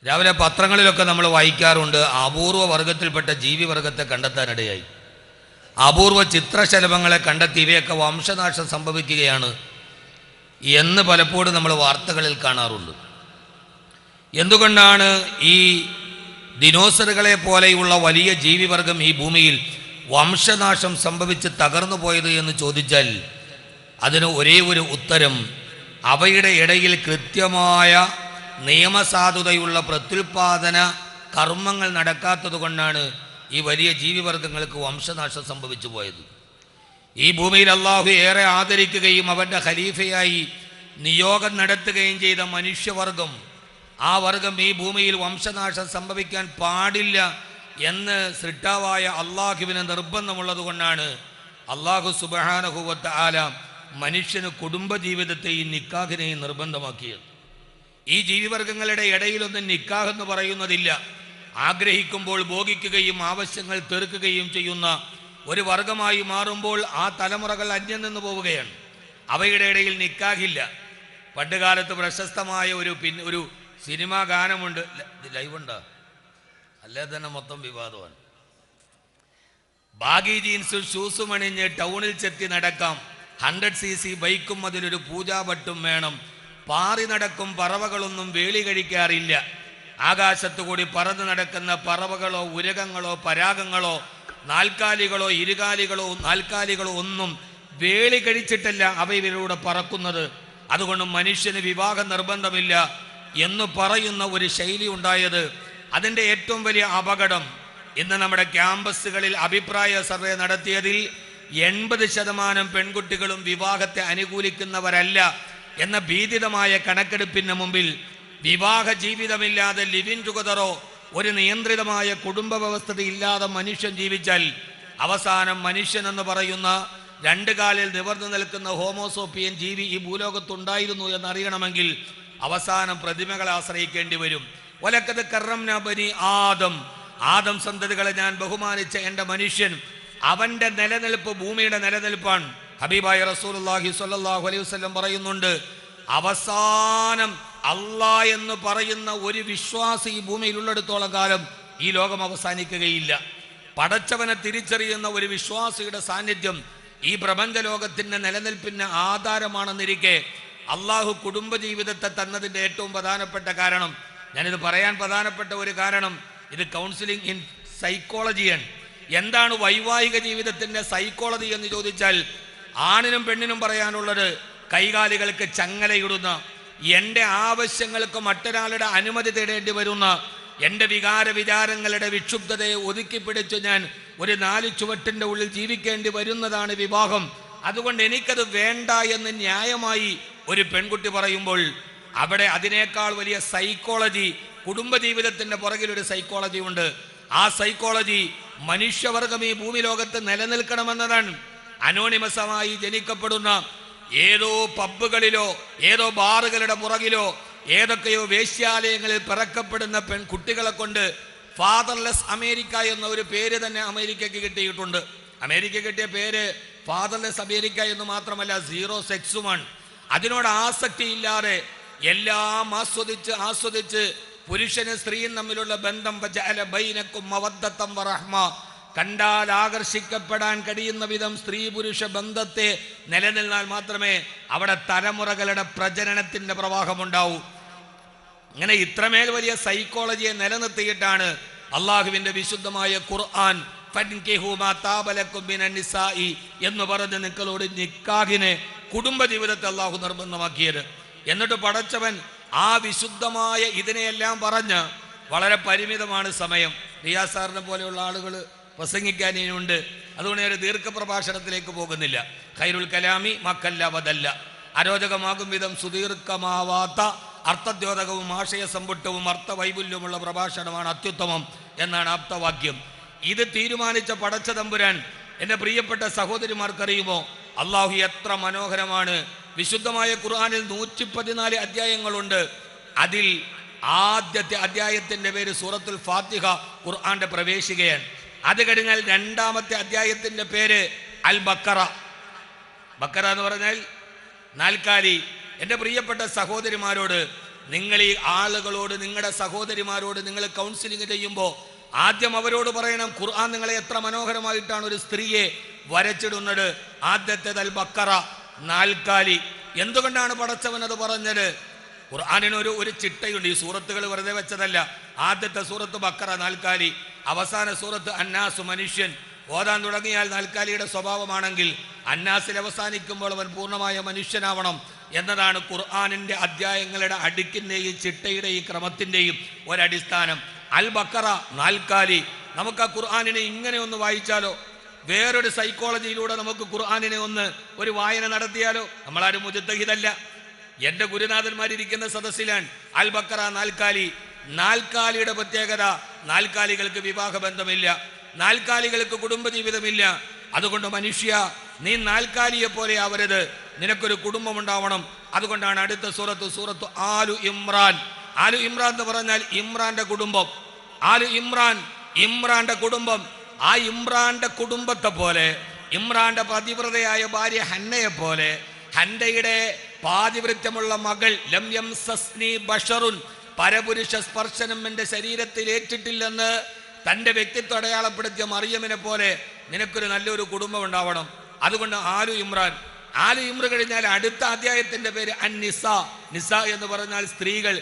രാവിലെ പത്രങ്ങളിലൊക്കെ നമ്മൾ വായിക്കാറുണ്ട്, അപൂർവ വർഗത്തിൽപ്പെട്ട ജീവിവർഗത്തെ കണ്ടെത്താനിടയായി. അപൂർവ ചിത്രശലഭങ്ങളെ കണ്ടെത്തി ഇവയൊക്കെ വംശനാശം സംഭവിക്കുകയാണ് എന്ന് പലപ്പോഴും നമ്മൾ വാർത്തകളിൽ കാണാറുണ്ട്. എന്തുകൊണ്ടാണ് ഈ ദിനോസറുകളെ പോലെയുള്ള വലിയ ജീവിവർഗം ഈ ഭൂമിയിൽ വംശനാശം സംഭവിച്ച് തകർന്നു പോയത് എന്ന് ചോദിച്ചാൽ അതിന് ഒരേ ഒരു ഉത്തരം, അവയുടെ ഇടയിൽ കൃത്യമായ നിയമസാധുതയുള്ള പ്രത്യുൽപാദന കർമ്മങ്ങൾ നടക്കാത്തത് കൊണ്ടാണ് ഈ വലിയ ജീവിവർഗങ്ങൾക്ക് വംശനാശം സംഭവിച്ചു പോയത്. ഈ ഭൂമിയിൽ അള്ളാഹു ഏറെ ആദരിക്കുകയും അവൻ്റെ ഖലീഫയായി നിയോഗം നടത്തുകയും ചെയ്ത മനുഷ്യവർഗം, ആ വർഗം ഈ ഭൂമിയിൽ വംശനാശം സംഭവിക്കാൻ പാടില്ല എന്ന് സൃഷ്ടാവായ അള്ളാഹുവിന് നിർബന്ധമുള്ളത് കൊണ്ടാണ് അള്ളാഹു സുബ്ഹാനഹു വ തആല മനുഷ്യന് കുടുംബജീവിതത്തെയും നിക്കാഹിനെയും നിർബന്ധമാക്കിയത്. ഈ ജീവിവർഗങ്ങളുടെ ഇടയിലൊന്നും നിക്കാഹ് എന്ന് പറയുന്നതില്ല. ആഗ്രഹിക്കുമ്പോൾ ഭോഗിക്കുകയും ആവശ്യങ്ങൾ തീർക്കുകയും ചെയ്യുന്ന ഒരു വർഗമായി മാറുമ്പോൾ ആ തലമുറകൾ അന്യം നിന്ന് പോവുകയാണ്. അവയുടെ ഇടയിൽ നിക്കാഹില്ല. പണ്ടുകാലത്ത് പ്രശസ്തമായ ഒരു സിനിമാ ഗാനമുണ്ട്. ലൈവുണ്ടോ? അല്ലേ തന്നെ മൊത്തം വിവാദമാണ്. ബാഗി ജീൻസും ഷൂസും അണിഞ്ഞ് ടൗണിൽ ചെത്തി നടക്കാം, 100cc ബൈക്കും അതിലൊരു പൂജാഭട്ടും വേണം, പാറി നടക്കും പറവകളൊന്നും വേളി കഴിക്കാറില്ല, ആകാശത്തുകൂടി പറന്നു നടക്കുന്ന പറവകളോ ഉരകങ്ങളോ പരാഗങ്ങളോ നാൽക്കാലികളോ ഇരുകാലികളോ നാൽക്കാലികളോ ഒന്നും വേളി കഴിച്ചിട്ടല്ല അവയിലൂടെ പറക്കുന്നത്, അതുകൊണ്ട് മനുഷ്യന് വിവാഹ നിർബന്ധമില്ല എന്ന് പറയുന്ന ഒരു ശൈലി ഉണ്ടായത്. അതിൻ്റെ ഏറ്റവും വലിയ അപകടം, ഇന്ന് നമ്മുടെ ക്യാമ്പസുകളിൽ അഭിപ്രായ സർവേ നടത്തിയതിൽ 80% പെൺകുട്ടികളും വിവാഹത്തെ അനുകൂലിക്കുന്നവരല്ല എന്ന ഭീതിതമായ കണക്കെടുപ്പിന് മുമ്പിൽ വിവാഹ ജീവിതമില്ലാതെ ലിവിൻ ടുഗദറോ ഒരു നിയന്ത്രിതമായ കുടുംബ വ്യവസ്ഥ ഇല്ലാതെ മനുഷ്യൻ ജീവിച്ചാൽ അവസാനം മനുഷ്യൻ എന്ന് പറയുന്ന രണ്ട് കാലിൽ നിവർന്നു നിൽക്കുന്ന ഹോമോസോപ്പിയൻ ജീവി ഈ ഭൂലോകത്തുണ്ടായിരുന്നു എന്നറിയണമെങ്കിൽ അവസാനം പ്രതിമകളെ ആശ്രയിക്കേണ്ടി വരും. വലക്കത് കറംനാ ബനി ആദം സന്തതികളെ ഞാൻ ബഹുമാനിച്ച എൻ്റെ മനുഷ്യൻ, അവൻ്റെ നിലനിൽപ്പ് ഭൂമിയുടെ നിലനിൽപ്പാണ്. ഹബീബായ റസൂലുള്ളാഹി സ്വല്ലല്ലാഹു അലൈഹി വസല്ലം പറയുന്നുണ്ട്, അവസാനം അല്ലാഹ് എന്ന് പറയുന്ന ഒരു വിശ്വാസി ഈ ഭൂമിയിലുള്ളിടത്തോളം കാലം ഈ ലോകം അവസാനിക്കുകയില്ല. പടച്ചവനെ തിരിച്ചറിയുന്ന ഒരു വിശ്വാസിയുടെ സാന്നിധ്യം ഈ പ്രപഞ്ച ലോകത്തിൻ്റെ നിലനിൽപ്പിന് ആധാരമാണെന്നിരിക്കെ അള്ളാഹു കുടുംബജീവിതത്തെ തന്നതിൻ്റെ ഏറ്റവും പ്രധാനപ്പെട്ട കാരണം, ഞാനിത് പറയാൻ പ്രധാനപ്പെട്ട ഒരു കാരണം, ഇത് കൗൺസിലിംഗ് ഇൻ സൈക്കോളജിയാണ്. എന്താണ് വൈവാഹിക ജീവിതത്തിൻ്റെ സൈക്കോളജി എന്ന് ചോദിച്ചാൽ ആണിനും പെണ്ണിനും പറയാനുള്ളത്, കൈകാലികൾക്ക് ചങ്ങലയിടുന്ന, എൻ്റെ ആവശ്യങ്ങൾക്ക് മറ്റൊരാളുടെ അനുമതി തേടേണ്ടി വരുന്ന, എൻ്റെ വികാര വിചാരങ്ങളുടെ വിക്ഷുബ്ധതയെ ഒതുക്കിപ്പിടിച്ച് ഞാൻ ഒരു 4 ചുവട്ടിൻ്റെ ഉള്ളിൽ ജീവിക്കേണ്ടി വരുന്നതാണ് വിവാഹം, അതുകൊണ്ട് എനിക്കത് വേണ്ട എന്ന് ന്യായമായി ഒരു പെൺകുട്ടി പറയുമ്പോൾ അവിടെ അതിനേക്കാൾ വലിയ സൈക്കോളജി, കുടുംബജീവിതത്തിൻ്റെ പുറകിൽ ഒരു സൈക്കോളജി ഉണ്ട്. ആ സൈക്കോളജി മനുഷ്യവർഗം ഈ ഭൂമി ലോകത്ത് നിലനിൽക്കണമെന്നതാണ്. അനോണിമസമായി ജനിക്കപ്പെടുന്ന ഏതോ പബ്ബുകളിലോ ഏതോ ബാറുകളുടെ പുറകിലോ ഏതൊക്കെയോ വേശ്യാലയങ്ങളിൽ പിറക്കപ്പെടുന്ന പെൺകുട്ടികളെ കൊണ്ട് ഫാദർലെസ് അമേരിക്ക എന്ന ഒരു പേര് തന്നെ അമേരിക്കയ്ക്ക് കിട്ടിയിട്ടുണ്ട്. അമേരിക്ക കിട്ടിയ പേര് ഫാദർലെസ് അമേരിക്ക എന്ന് മാത്രമല്ല, 0 സെക്സുമാണ്. അതിനോട് ആസക്തിയില്ലാതെ എല്ലാം ആസ്വദിച്ച് പുരുഷനും സ്ത്രീയും തമ്മിലുള്ള ബന്ധം കണ്ടാൽ ആകർഷിക്കപ്പെടാൻ കഴിയുന്ന വിധം സ്ത്രീ പുരുഷ ബന്ധത്തെ നിലനിന്നാൽ മാത്രമേ അവിടെ തലമുറകളുടെ പ്രജനനത്തിന്റെ പ്രവാഹമുണ്ടാവൂ. അങ്ങനെ ഇത്രമേൽ വലിയ സൈക്കോളജിയെ നിലനിർത്തിയിട്ടാണ് അള്ളാഹുവിന്റെ വിശുദ്ധമായ ഖുർആൻ എന്ന് പറഞ്ഞ് നിങ്ങളോട് നിക്കാഹിനെ കുടുംബജീവിതത്തെ അള്ളാഹു നിർബന്ധമാക്കിയത്. എന്നിട്ട് പടച്ചവൻ ആ വിശുദ്ധമായ ഇതിനെയെല്ലാം പറഞ്ഞ്, വളരെ പരിമിതമാണ് സമയം, റിയാസ് സാറിനെ പോലെയുള്ള ആളുകൾ പ്രസംഗിക്കാൻ ഇനിയുണ്ട്, അതുകൊണ്ട് ഞാൻ ദീർഘപ്രഭാഷണത്തിലേക്ക് പോകുന്നില്ല. ഖൈറുൽ കലാമി മക്കല്ല വദല്ല, അരോചകമാകും വിധം സുദീർഘമാവാത്ത അർത്ഥദ്യോതകവും ആശയസമ്പുഷ്ടവും അർത്ഥവൈപുല്യമുള്ള പ്രഭാഷണമാണ് അത്യുത്തമം എന്നാണ് ആപ്തവാക്യം. ഇത് തീരുമാനിച്ച പടച്ച തമ്പുരാൻ, എൻ്റെ പ്രിയപ്പെട്ട സഹോദരിമാർക്കറിയുമോ, അള്ളാഹു എത്ര മനോഹരമാണ്. വിശുദ്ധമായ ഖുർആനിൽ 114 അധ്യായങ്ങളുണ്ട്. അതിൽ ആദ്യത്തെ അധ്യായത്തിൻ്റെ പേര് സൂറത്തുൽ ഫാത്തിഹ, ഖുർആന്റെ പ്രവേശികയാണ്. അത് കഴിഞ്ഞാൽ രണ്ടാമത്തെ അധ്യായത്തിൻ്റെ പേര് അൽ ബക്കറ. ബക്കറ എന്ന് പറഞ്ഞാൽ നാൽക്കാലി. എൻ്റെ പ്രിയപ്പെട്ട സഹോദരിമാരോട് നിങ്ങൾ ഈ ആളുകളോട്, നിങ്ങളുടെ സഹോദരിമാരോട് നിങ്ങൾ കൗൺസിലിംഗ് ചെയ്യുമ്പോൾ ആദ്യം അവരോട് പറയണം, ഖുർആൻ നിങ്ങളെ എത്ര മനോഹരമായിട്ടാണ് ഒരു സ്ത്രീയെ വരച്ചിടുന്നത്. ആദ്യത്തേത് അൽ ബക്കറ, നാൽക്കാലി. എന്തുകൊണ്ടാണ് പടച്ചവൻ അത് പറഞ്ഞത്? ഖുർആനിന് ഒരു ചിട്ടയുണ്ട്. ഈ സൂറത്തുകൾ വെറുതെ വെച്ചതല്ല. ആദ്യത്തെ സൂറത്ത് ബക്കറ, നാൽക്കാലി. അവസാന സൂറത്ത് അന്നാസ്, മനുഷ്യൻ. ഓതാൻ തുടങ്ങിയാൽ നാൽക്കാലിയുടെ സ്വഭാവമാണെങ്കിൽ അന്നാസിൽ അവസാനിക്കുമ്പോൾ അവൻ പൂർണ്ണമായ മനുഷ്യനാവണം എന്നതാണ് ഖുർആനിന്റെ അധ്യായങ്ങളുടെ അടുക്കിന്റെയും ചിട്ടയുടെയും ക്രമത്തിന്റെയും ഒരടിസ്ഥാനം. അൽ ബക്കറ, നാൽക്കാലി. നമുക്ക് ആ ഖുർആനിനെ ഇങ്ങനെ ഒന്ന് വായിച്ചാലോ? വേറൊരു സൈക്കോളജിയിലൂടെ നമുക്ക് ഖുർആനിനെ ഒരു വായന നടത്തിയാലോ? നമ്മളാരും മുജത്തഹിദല്ല. എന്റെ ഗുരുനാഥന്മാരിരിക്കുന്ന സദസ്സിലാണ്. അൽ ബക്കറ, നാൽക്കാലി. നാൽക്കാലിയുടെ പ്രത്യേകത, നാൽക്കാലികൾക്ക് വിവാഹ ബന്ധമില്ല, നാൽക്കാലികൾക്ക് കുടുംബജീവിതമില്ല. അതുകൊണ്ട് മനുഷ്യ, നീ നാൽക്കാലിയെ പോലെ ആവരുത്, നിനക്കൊരു കുടുംബം ഉണ്ടാവണം. അതുകൊണ്ടാണ് അടുത്ത സൂറത്ത് ആലു ഇമ്രാൻ. ആലു ഇമ്രാൻ എന്ന് പറഞ്ഞാൽ ഇമ്രാന്റെ കുടുംബം. ആലു ഇമ്രാൻ, ഇമ്രാന്റെ കുടുംബം. ആ ഇമ്രാന്റെ കുടുംബത്തെ പോലെ, ഇമ്രാന്റെ പതിവ്രതയായ ഭാര്യ ഹന്നയെ പോലെ, ഹന്നയുടെ പാതിവൃത്യമുള്ള മകൾ ലം യംസസ്നി ബശറുൻ, പരപുരുഷ സ്പർശനം എന്റെ ശരീരത്തിൽ ഏറ്റിട്ടില്ലെന്ന് തന്റെ വ്യക്തിത്വം അടയാളപ്പെടുത്തിയ മറിയമിനെ പോലെ നിനക്കൊരു നല്ലൊരു കുടുംബം ഉണ്ടാവണം. അതുകൊണ്ട് ആലു ഇമ്രാൻ. ആലു ഇമ്ര കഴിഞ്ഞാൽ അടുത്ത അധ്യായത്തിന്റെ പേര് അന്നിസ. നിസ എന്ന് പറഞ്ഞാൽ സ്ത്രീകൾ.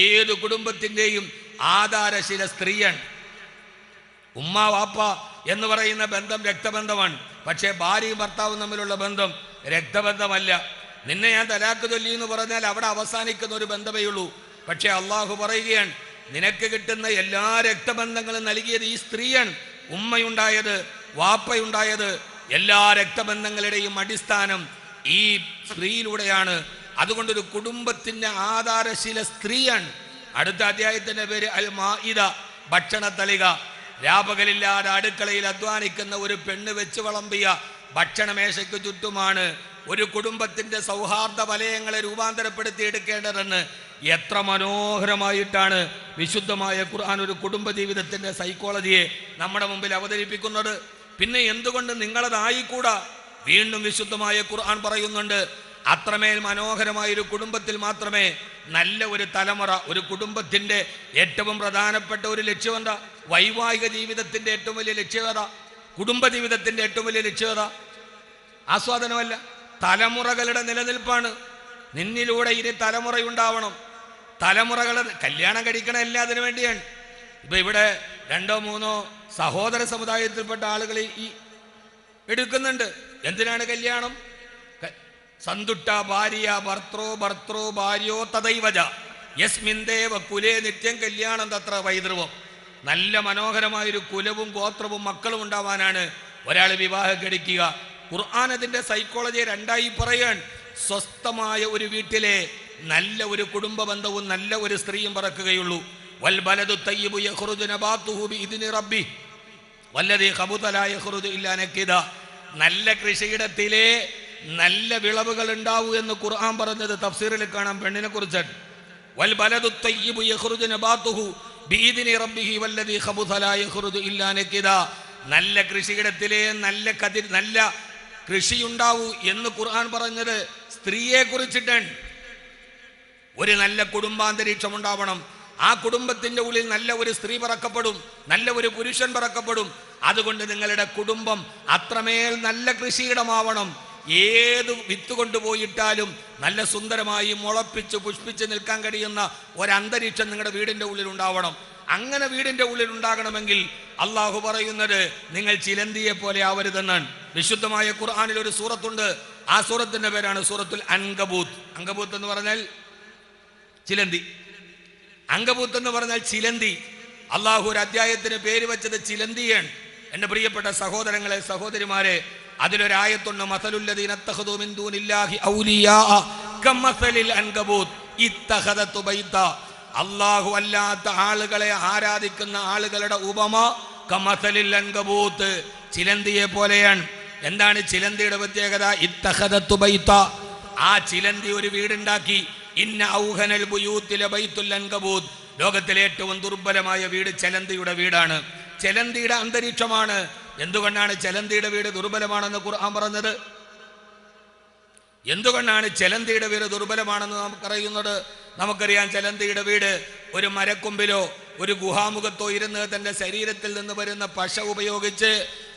ഏത് കുടുംബത്തിന്റെയും ആധാരശില സ്ത്രീയാണ്. ഉമ്മ വാപ്പ എന്ന് പറയുന്ന ബന്ധം രക്തബന്ധമാണ്. പക്ഷേ ഭാര്യയും ഭർത്താവും തമ്മിലുള്ള ബന്ധം രക്തബന്ധമല്ല. നിന്നെ ഞാൻ തലാക്ക് ചൊല്ലി എന്ന് പറഞ്ഞാൽ അവിടെ അവസാനിക്കുന്ന ഒരു ബന്ധമേ ഉള്ളൂ. പക്ഷെ അള്ളാഹു പറയുകയാണ്, നിനക്ക് കിട്ടുന്ന എല്ലാ രക്തബന്ധങ്ങളും നൽകിയത് ഈ സ്ത്രീയാണ്. ഉമ്മയുണ്ടായത്, വാപ്പയുണ്ടായത്, എല്ലാ രക്തബന്ധങ്ങളുടെയും അടിസ്ഥാനം ഈ സ്ത്രീയിലൂടെയാണ്. അതുകൊണ്ടൊരു കുടുംബത്തിന്റെ ആധാരശീല സ്ത്രീയാണ്. അടുത്ത അധ്യായത്തിന്റെ പേര് അൽ മാഇദ, ഭക്ഷണത്തളിക. രാപകലില്ലാതെ അടുക്കളയിൽ അധ്വാനിക്കുന്ന ഒരു പെണ്ണ് വെച്ച് വിളമ്പിയ ഭക്ഷണമേശയ്ക്ക് ചുറ്റുമാണ് ഒരു കുടുംബത്തിന്റെ സൗഹാർദ്ദ വലയങ്ങളെ രൂപാന്തരപ്പെടുത്തിയെടുക്കേണ്ടതെന്ന് എത്ര മനോഹരമായിട്ടാണ് വിശുദ്ധമായ ഖുർആൻ ഒരു കുടുംബ ജീവിതത്തിന്റെ സൈക്കോളജിയെ നമ്മുടെ മുമ്പിൽ അവതരിപ്പിക്കുന്നത്. പിന്നെ എന്തുകൊണ്ട് നിങ്ങളതായിക്കൂടാ? വീണ്ടും വിശുദ്ധമായ ഖുർആൻ പറയുന്നുണ്ട്, അത്രമേൽ മനോഹരമായ ഒരു കുടുംബത്തിൽ മാത്രമേ നല്ല ഒരു തലമുറ, ഒരു കുടുംബത്തിന്റെ ഏറ്റവും പ്രധാനപ്പെട്ട ഒരു ലക്ഷ്യം എന്താ? വൈവാഹിക ജീവിതത്തിന്റെ ഏറ്റവും വലിയ ലക്ഷ്യത, കുടുംബ ജീവിതത്തിന്റെ ഏറ്റവും വലിയ ലക്ഷ്യത ആസ്വാദനമല്ല, തലമുറകളുടെ നിലനിൽപ്പാണ്. നിന്നിലൂടെ ഇനി തലമുറയുണ്ടാവണം. തലമുറകളെ കല്യാണം കഴിക്കണം എല്ലാത്തിനു വേണ്ടിയാണ്. ഇപ്പൊ ഇവിടെ 2-3 സഹോദര സമുദായത്തിൽപ്പെട്ട ആളുകൾ ഈ എടുക്കുന്നുണ്ട്. എന്തിനാണ് കല്യാണം? സന്തുട്ട ഭാര്യ ഭർത്രോ ഭാര്യോ തദൈവജ യസ്മിൻദേവ കുലേ നിത്യം കല്യാണം തത്ര വൈദ്രവം. നല്ല മനോഹരമായൊരു കുലവും ഗോത്രവും മക്കളും ഉണ്ടാവാനാണ് ഒരാൾ വിവാഹം കഴിക്കുക. ഖുർആൻ അതിന്റെ സൈക്കോളജിയെ രണ്ടായി പറയാൻ. സ്വസ്ഥമായ ഒരു വീട്ടിലെ നല്ല ഒരു കുടുംബ ബന്ധവും നല്ല ഒരു സ്ത്രീയും പറക്കുകയുള്ളൂ. വൽ ബലദു തയ്യിബു യഖ്റുജു നബാതുഹു ബിഇദ്നി റബ്ബി വല്ലദീ ഖബുത ലാ യഖ്റുജു ഇല്ലാ നകിദ. നല്ല കൃഷിയിടത്തിലെ നല്ല വിളവുകൾ ഉണ്ടാവൂ എന്ന് ഖുർആൻ പറഞ്ഞത് തഫ്സീറിൽ കാണാം. പെണ്ണിനെ കുറിച്ചാണ്. വൽ ബലദു തയ്യിബു യഖ്റുജു നബാതുഹു ബിഇദ്നി റബ്ബിഹി വല്ലദീ ഖബുത ലാ യഖ്റുജു ഇല്ലാ നകിദ. നല്ല കൃഷിയിടത്തിലെ നല്ല കൃഷിയുണ്ടാവൂ എന്ന് ഖുർആൻ പറഞ്ഞത് സ്ത്രീയെ കുറിച്ചിട്ടാണ്. ഒരു നല്ല കുടുംബാന്തരീക്ഷം ഉണ്ടാവണം. ആ കുടുംബത്തിന്റെ ഉള്ളിൽ നല്ല ഒരു സ്ത്രീ പറക്കപ്പെടും, നല്ല ഒരു പുരുഷൻ പറക്കപ്പെടും. അതുകൊണ്ട് നിങ്ങളുടെ കുടുംബം അത്രമേൽ നല്ല കൃഷിയിടമാവണം. ഏത് വിത്ത് കൊണ്ടുപോയിട്ടാലും നല്ല സുന്ദരമായി മുളപ്പിച്ച് പുഷ്പിച്ച് നിൽക്കാൻ കഴിയുന്ന ഒരന്തരീക്ഷം നിങ്ങളുടെ വീടിന്റെ ഉള്ളിൽ ഉണ്ടാവണം. അങ്ങനെ വീടിന്റെ ഉള്ളിൽ ഉണ്ടാകണമെങ്കിൽ അള്ളാഹു പറയുന്നത് നിങ്ങൾ ചിലന്തിയെ പോലെ ആവരുതെന്നാണ്. വിശുദ്ധമായ ഖുർആനിൽ ഒരു സൂറത്തുണ്ട്. ആ സൂറത്തിന്റെ പേരാണ് സൂറത്തുൽ അൻകബൂത്ത്. അൻകബൂത്ത് എന്ന് പറഞ്ഞാൽ ചിലന്തി. അങ്കബൂത്ത് എന്ന് പറഞ്ഞാൽ ചിലന്തി. അള്ളാഹു ഒരു അധ്യായത്തിന് പേര് വെച്ചത് ചിലന്തിയാണ്. എന്റെ പ്രിയപ്പെട്ട സഹോദരങ്ങളെ, സഹോദരിമാരെ, അതിലൊരായത്തുണ്ട്, മസലുല്ലദീന ഇത്തഖദൂ മിൻ ദൂനില്ലാഹി ഔലിയാ കമസലിൽ അൻകബൂത്ത് ഇത്തഖദതു ബൈത. അല്ലാഹു അല്ലാത്ത ആളുകളെ ആരാധിക്കുന്ന ആളുകളുടെ ഉപമ കമസലിൽ അൻകബൂത്ത്, ചിലന്തിയെ പോലെയാണ്. എന്താണ് ചിലന്തിയുടെ പ്രത്യേകത? ഇത്തഖദതു ബൈത. ആ ചിലന്തി ഒരു വീടുണ്ടാക്കി. ഇന്ന ഔഹനൽ ബുയൂത്തി ലബൈത്തുൽ അൻകബൂത്ത്. ലോകത്തിലെ ഏറ്റവും ദുർബലമായ വീട് ചിലന്തിയുടെ വീടാണ്, ചിലന്തിയുടെ അന്തരീക്ഷമാണ്. എന്തുകൊണ്ടാണ് ചിലന്തിയുടെ വീട് ദുർബലമാണെന്ന് ഖുർആൻ പറഞ്ഞത്? എന്തുകൊണ്ടാണ് ചിലന്തിയുടെ വീട് ദുർബലമാണെന്ന് നാം പറയുന്നത്? നമുക്കറിയാം ചെലന്തിയുടെ വീട് ഒരു മരക്കൊമ്പിലോ ഒരു ഗുഹാമുഖത്തോ ഇരുന്ന് തൻ്റെ ശരീരത്തിൽ നിന്ന് വരുന്ന പശ ഉപയോഗിച്ച്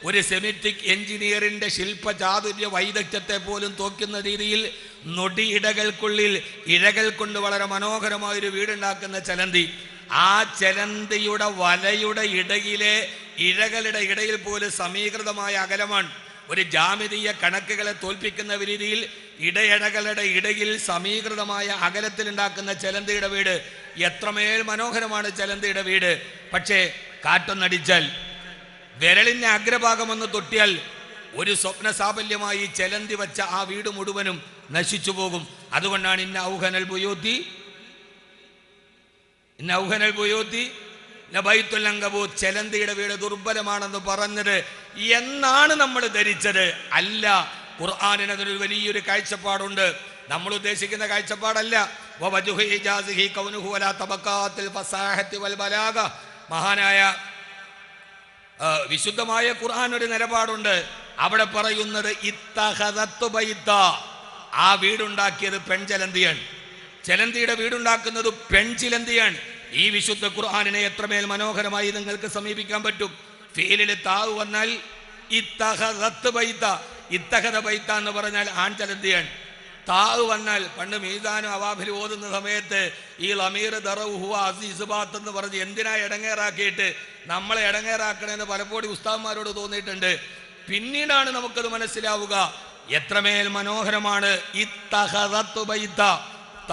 ഒരു സെമിറ്റിക് എഞ്ചിനീയറിൻ്റെ ശില്പചാതുര്യ വൈദഗ്ധ്യത്തെ പോലും തോക്കുന്ന രീതിയിൽ നൊടിയിടകൾക്കുള്ളിൽ ഇഴകൾ കൊണ്ട് വളരെ മനോഹരമായൊരു വീടുണ്ടാക്കുന്ന ചെലന്തി, ആ ചെലന്തിയുടെ വലയുടെ ഇടയിലെ ഇഴകളുടെ ഇടയിൽ പോലും സമീകൃതമായ അകലമാണ്. ഒരു ജാമിതീയ കണക്കുകളെ തോൽപ്പിക്കുന്ന രീതിയിൽ ഇടയടകളുടെ ഇടയിൽ സമീകൃതമായ അകലത്തിലുണ്ടാക്കുന്ന ചെലന്തിയുടെ വീട് എത്രമേൽ മനോഹരമാണ് ചെലന്തിയുടെ വീട്. പക്ഷേ കാറ്റൊന്നടിച്ചാൽ വിരലിൻ്റെ അഗ്രഭാഗമൊന്ന് തൊട്ടിയാൽ ഒരു സ്വപ്ന സാഫല്യമായി ചെലന്തി വച്ച ആ വീട് മുഴുവനും നശിച്ചു പോകും. അതുകൊണ്ടാണ് ഇന്ന ഔഹനൽ ബുയൂത്തി ലബൈത്തുല്ലങ്കബൂത്ത്, ചെലന്തിയുടെ വീട് ദുർബലമാണെന്ന് പറഞ്ഞത് എന്നാണ് നമ്മൾ ധരിച്ചത്. അല്ല, ഖുർആനിന് അതിനൊരു വലിയൊരു കാഴ്ചപ്പാടുണ്ട്. നമ്മൾ ഉദ്ദേശിക്കുന്ന കാഴ്ചപ്പാടല്ല. മഹാനായ വിശുദ്ധമായ ഖുർആൻ ഒരു നിലപാടുണ്ട്. അവിടെ പറയുന്നത് ഇത്തഖദത്തു ബൈത്ത, ആ വീടുണ്ടാക്കിയത് പെൺചലന്തിയാണ്. ചെലന്തിയുടെ വീടുണ്ടാക്കുന്നത് പെൺചിലന്തിയാണ്. ഈ വിശുദ്ധ ഖുർആനിനെ എത്രമേൽ മനോഹരമായി നിങ്ങൾക്ക് സമീപിക്കാൻ പറ്റും. ഫീലിൽ താവ് വന്നാൽ ഇത്തഖദത്ത് ബൈത്ത, ഇത്തഖദ ബൈത്ത എന്ന് പറഞ്ഞാൽ ആൺചലന്തിയാണ്. താവ് വന്നാൽ പണ്ട് മീസാനും അവാബിൽ ഓതുന്ന സമയത്ത് ഈ ലമീർ ദറഹു അസീസ്ബാത്ത് എന്ന് പറഞ്ഞ് എന്തിനാ ഇടങ്ങേറാക്കിയിട്ട് നമ്മളെ ഇടങ്ങേറാക്കണമെന്ന് പലപ്പോഴും ഉസ്താദ്മാരോട് തോന്നിയിട്ടുണ്ട്. പിന്നീടാണ് നമുക്കത് മനസ്സിലാവുക എത്രമേൽ മനോഹരമാണ്. ഇത്തഖദത്തു ബൈത്ത,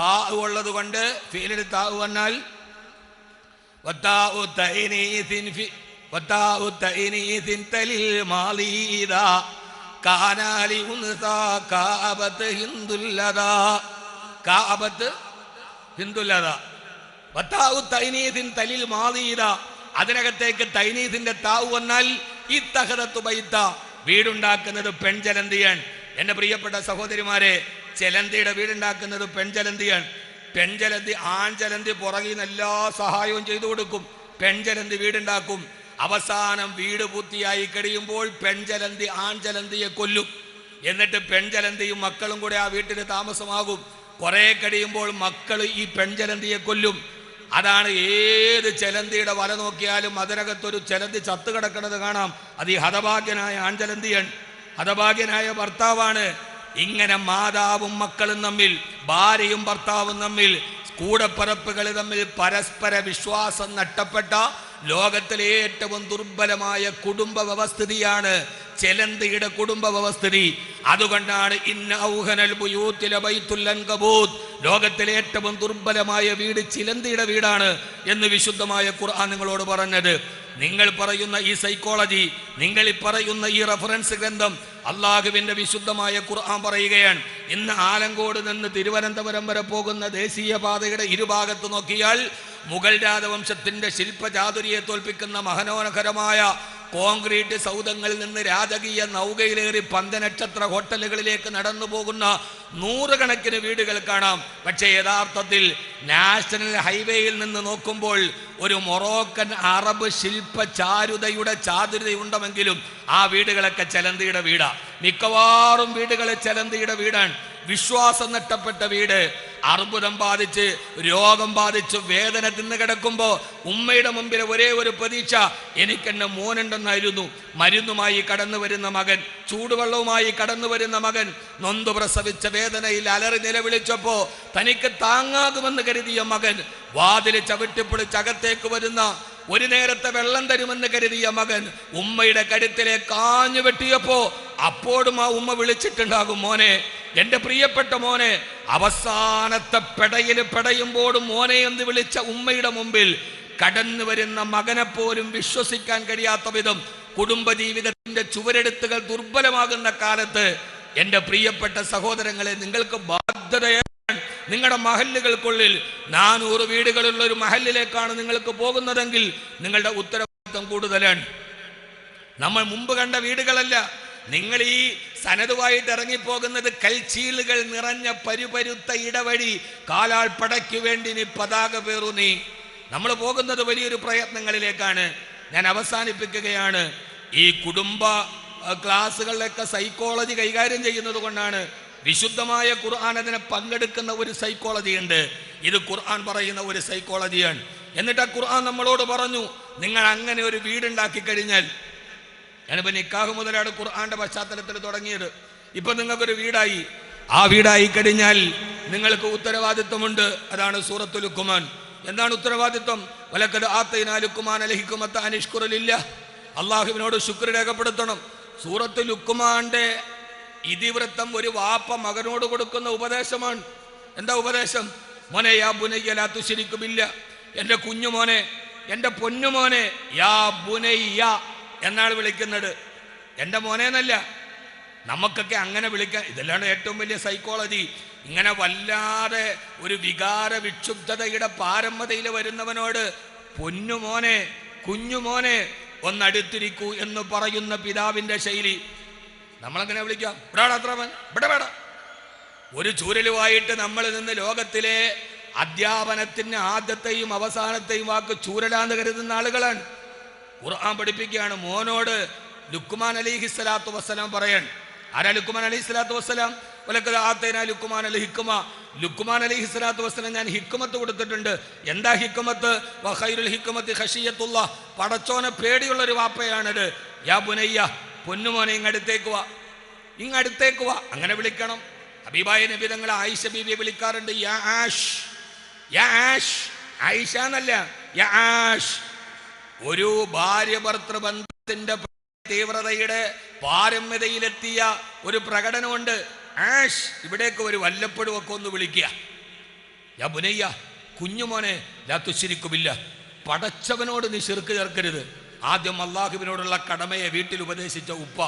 താവ് ഉള്ളത് കൊണ്ട് ഫീലിൽ താവ് വന്നാൽ അതിനകത്തേക്ക് തൈനീസിന്റെ താവ് വന്നാൽ ഇത്തഖദത്തു ബൈത്ത, വീടുണ്ടാക്കുന്നത് പെൺചലന്തിയാണ്. എന്റെ പ്രിയപ്പെട്ട സഹോദരിമാരെ, ചെലന്തിയുടെ വീടുണ്ടാക്കുന്നത് പെൺചലന്തിയാണ്. പെൺചലന്തി ആൺചലന്തി പുറകിൽ നിന്ന് എല്ലാ സഹായവും ചെയ്തു കൊടുക്കും. പെൺചലന്തി വീടുണ്ടാക്കും. അവസാനം വീട് പൂർത്തിയായി കഴിയുമ്പോൾ പെൺചലന്തി ആൺചലന്തിയെ കൊല്ലും. എന്നിട്ട് പെൺചലന്തിയും മക്കളും കൂടെ ആ വീട്ടിന് താമസമാകും. കുറെ കഴിയുമ്പോൾ മക്കൾ ഈ പെൺചലന്തിയെ കൊല്ലും. അതാണ് ഏത് ചെലന്തിയുടെ വല നോക്കിയാലും അതിനകത്തൊരു ചെലന്തി ചത്തു കിടക്കുന്നത് കാണാം. അത് ഈ ഹതഭാഗ്യനായ ആൺചലന്തിയാണ്, ഹതഭാഗ്യനായ ഭർത്താവാണ്. ഇങ്ങനെ മാതാവും മക്കളും തമ്മിൽ, ഭാര്യയും ഭർത്താവും തമ്മിൽ, കൂടപ്പറപ്പുകൾ തമ്മിൽ പരസ്പര വിശ്വാസം നഷ്ടപ്പെട്ട ലോകത്തിലെ ഏറ്റവും ദുർബലമായ കുടുംബ വ്യവസ്ഥിതിയാണ് ചെലന്തിയുടെ കുടുംബ വ്യവസ്ഥിതി. അതുകൊണ്ടാണ് ഇന്ന ഔഹനൽ ബുയൂത്തി ലബൈത്തുൽ അൻകബൂത്ത്, ലോകത്തിലെ ഏറ്റവും ദുർബലമായ വീട് ചിലന്തിയുടെ വീടാണ് എന്ന് വിശുദ്ധമായ ഖുർആൻ നിങ്ങളോട് പറഞ്ഞത്. നിങ്ങൾ പറയുന്ന ഈ സൈക്കോളജി, നിങ്ങൾ ഈ പറയുന്ന ഈ റഫറൻസ് ഗ്രന്ഥം അള്ളാഹുവിന്റെ വിശുദ്ധമായ ഖുർആൻ പറയുകയാണ്. ഇന്ന് ആലങ്കോട് നിന്ന് തിരുവനന്തപുരം വരെ പോകുന്ന ദേശീയപാതയുടെ ഇരുഭാഗത്ത് നോക്കിയാൽ മുഗൾ രാജവംശത്തിന്റെ ശില്പചാതുരിയെ തോൽപ്പിക്കുന്ന മഹനോഹരമായ കോൺക്രീറ്റ് സൗധങ്ങളിൽ നിന്ന് രാജകീയ നൗകയിലേറി പന്തനക്ഷത്ര ഹോട്ടലുകളിലേക്ക് നടന്നു പോകുന്ന നൂറുകണക്കിന് വീടുകൾ കാണാം. പക്ഷേ യഥാർത്ഥത്തിൽ നാഷണൽ ഹൈവേയിൽ നിന്ന് നോക്കുമ്പോൾ ഒരു മൊറോക്കൻ അറബ് ശില്പചാരുതയുടെ ചാതുര്യതയുണ്ടെങ്കിലും ആ വീടുകളൊക്കെ ചെലന്തിയുടെ വീടാണ്. മിക്കവാറും വീടുകൾ ചെലന്തിയുടെ വീടാണ്. വിശ്വാസം നഷ്ടപ്പെട്ട വീട്. അർബുദം ബാധിച്ച്, രോഗം ബാധിച്ച്, വേദന തിന്നു കിടക്കുമ്പോൾ ഉമ്മയുടെ മുമ്പിൽ ഒരേ ഒരു പ്രതീക്ഷ, എനിക്കെന്നെ മോനുണ്ടെന്നായിരുന്നു. മരുന്നുമായി കടന്നു വരുന്ന മകൻ, ചൂടുവെള്ളവുമായി കടന്നു വരുന്ന മകൻ, നൊന്തു പ്രസവിച്ച വേദനയിൽ അലറി നിലവിളിച്ചപ്പോ തനിക്ക് താങ്ങാകുമെന്ന് കരുതിയ മകൻ, വാതിൽ ചവിട്ടിപ്പൊളിച്ച് അകത്തേക്ക് വരുന്ന ഒരു നേരത്തെ വെള്ളം തരുമെന്ന് കരുതിയ മകൻ ഉമ്മയുടെ കഴുത്തിലേക്ക് കാഞ്ഞു വെട്ടിയപ്പോ അപ്പോഴും ആ ഉമ്മ വിളിച്ചിട്ടുണ്ടാകും, മോനെ, എന്റെ പ്രിയപ്പെട്ട മോനെ. അവസാനത്തെ പെടയിൽ പെടയുമ്പോഴും മോനെ എന്ന് വിളിച്ച ഉമ്മയുടെ മുമ്പിൽ കടന്നു വരുന്ന മകനെ പോലും വിശ്വസിക്കാൻ കഴിയാത്ത വിധം കുടുംബജീവിതത്തിന്റെ ചുവരെടുത്തുകൾ ദുർബലമാകുന്ന കാലത്ത് എന്റെ പ്രിയപ്പെട്ട സഹോദരങ്ങളെ, നിങ്ങൾക്ക് ബാധ്യതയാണ്. നിങ്ങളുടെ മഹല്ലുകൾക്കുള്ളിൽ 400 വീടുകളുള്ള ഒരു മഹല്ലിലേക്കാണ് നിങ്ങൾക്ക് പോകുന്നതെങ്കിൽ നിങ്ങളുടെ ഉത്തരവാദിത്വം കൂടുതലാണ്. നമ്മൾ മുമ്പ് കണ്ട വീടുകളല്ല. നിങ്ങൾ ഈ സനതുമായിട്ട് ഇറങ്ങിപ്പോകുന്നത് കൽച്ചീലുകൾ നിറഞ്ഞ പരുപരുത്ത ഇടവഴി, കാലാൾ പടയ്ക്കു വേണ്ടി നീ പതാക പേറു നീ. നമ്മൾ പോകുന്നത് വലിയൊരു പ്രയത്നങ്ങളിലേക്കാണ്. ഞാൻ അവസാനിപ്പിക്കുകയാണ്. ഈ കുടുംബ ക്ലാസ്സുകളിലൊക്കെ സൈക്കോളജി കൈകാര്യം ചെയ്യുന്നത് കൊണ്ടാണ് വിശുദ്ധമായ ഖുർആൻ അതിനെ പങ്കെടുക്കുന്ന ഒരു സൈക്കോളജി ഉണ്ട്. ഇത് ഖുർആൻ പറയുന്ന ഒരു സൈക്കോളജിയാണ്. എന്നിട്ട് ആ ഖുർആൻ നമ്മളോട് പറഞ്ഞു, നിങ്ങൾ അങ്ങനെ ഒരു വീടുണ്ടാക്കി കഴിഞ്ഞാൽ, ഞാനിപ്പോ നിക്കാഹ് മുതലാണ് ഖുർആന്റെ പശ്ചാത്തലത്തിൽ തുടങ്ങിയത്. ഇപ്പൊ നിങ്ങൾക്കൊരു വീടായി, ആ വീടായി കഴിഞ്ഞാൽ നിങ്ങൾക്ക് ഉത്തരവാദിത്വമുണ്ട്. അതാണ് സൂറത്തുൽ ലുഖ്മാൻ. എന്താണ് ഉത്തരവാദിത്വം? വലഖദ് ആതൈനാ ലുഖ്മാന ഹിക്മത അൻ ഇശ്കുറ ലില്ലാഹ്. അള്ളാഹുവിനോട് ശുക്ർ രേഖപ്പെടുത്തണം. സൂറത്തുൽ ലുഖ്മാന്റെ ഇതിവൃത്തം ഒരു വാപ്പ മകനോട് കൊടുക്കുന്ന ഉപദേശമാണ്. എന്താ ഉപദേശം? മോനെ യാ ബുനയ്യ ലാ തുശ്രിക് ബില്ലാഹ്, എൻ്റെ കുഞ്ഞുമോനെ, എൻ്റെ പൊന്നുമോനെ, യാ ബുനയ്യ എന്നാണ് വിളിക്കുന്നത്. എൻ്റെ മോനെ എന്നല്ല, നമുക്കൊക്കെ അങ്ങനെ വിളിക്കാൻ. ഇതെല്ലാം ഏറ്റവും വലിയ സൈക്കോളജി. ഇങ്ങനെ വല്ലാതെ ഒരു വികാര വിക്ഷുബ്ധതയുടെ പാരമ്പര്യയിൽ വരുന്നവനോട് പൊന്നുമോനെ, കുഞ്ഞുമോനെ, ഒന്നടുത്തിരിക്കൂ എന്ന് പറയുന്ന പിതാവിന്റെ ശൈലി നമ്മളെങ്ങനെ വിളിക്കാം? ഇവിടെ വേട. ഒരു ചൂരലുമായിട്ട് നമ്മൾ നിന്ന് ലോകത്തിലെ അധ്യാപനത്തിന് ആദ്യത്തെയും അവസാനത്തെയും വാക്ക് ചൂരലാന്ന് കരുതുന്ന ആളുകളാണ്. ഖുർആൻ പഠിപ്പിക്കുകയാണ് മോനോട്. ലുഖ്മാൻ അലൈഹിസ്സലാത്തു വസ്സലാം പറയാൻ. ആരാ ലുഖ്മാൻ അലൈഹിസ്സലാത്തു വസ്സലാം? വലഖദ് ആതൈനാ ലുഖ്മാന ഹിക്മ. ലുഖ്മാൻ അലൈഹിസ്സലാത്തു വസ്സലാം ഞാൻ ഹിക്മത്ത് കൊടുത്തിട്ടുണ്ട്. എന്താ ഹിക്മത്ത്? വഖൈറുൽ ഹിക്മത്തി ഖശിയത്തുല്ലാഹ്. പടച്ചോനെ പേടിയുള്ള ഒരു വാപ്പയാണിത്. യാ ബുനയ്യ, പൊന്നുമോനെ ഇങ്ങടുത്തേക്ക് വാ, ഇങ്ങടുത്തേക്ക് വാ. അങ്ങനെ വിളിക്കണം. ഹബീബായ നബി തങ്ങൾ ആയിഷ ബീവിയെ വിളിക്കാറുണ്ട് യാ ആഷ്, യാ ആഷ്. ആയിഷ എന്നല്ല, യാ ആഷ്. ഒരു ഭാര്യ ഭർത്തൃബന്ധത്തിന്റെ തീവ്രതയുടെ പാരമ്യതയിലെത്തിയ ഒരു പ്രകടനമുണ്ട്. ആഷ്, ഇവിടേക്ക് ഒരു വല്ലപ്പോഴും ഒക്കെ ഒന്ന് വിളിക്കുക. യാ ബുനയ്യ, കുഞ്ഞുമോനെ, ലാ തുശ്രിക് ബില്ലാഹ്, പടച്ചവനോട് നീ ശിർക്ക് ചേർക്കരുത്. ആദ്യം അള്ളാഹുവിനോടുള്ള കടമയെ വീട്ടിൽ ഉപദേശിച്ച ഉപ്പ.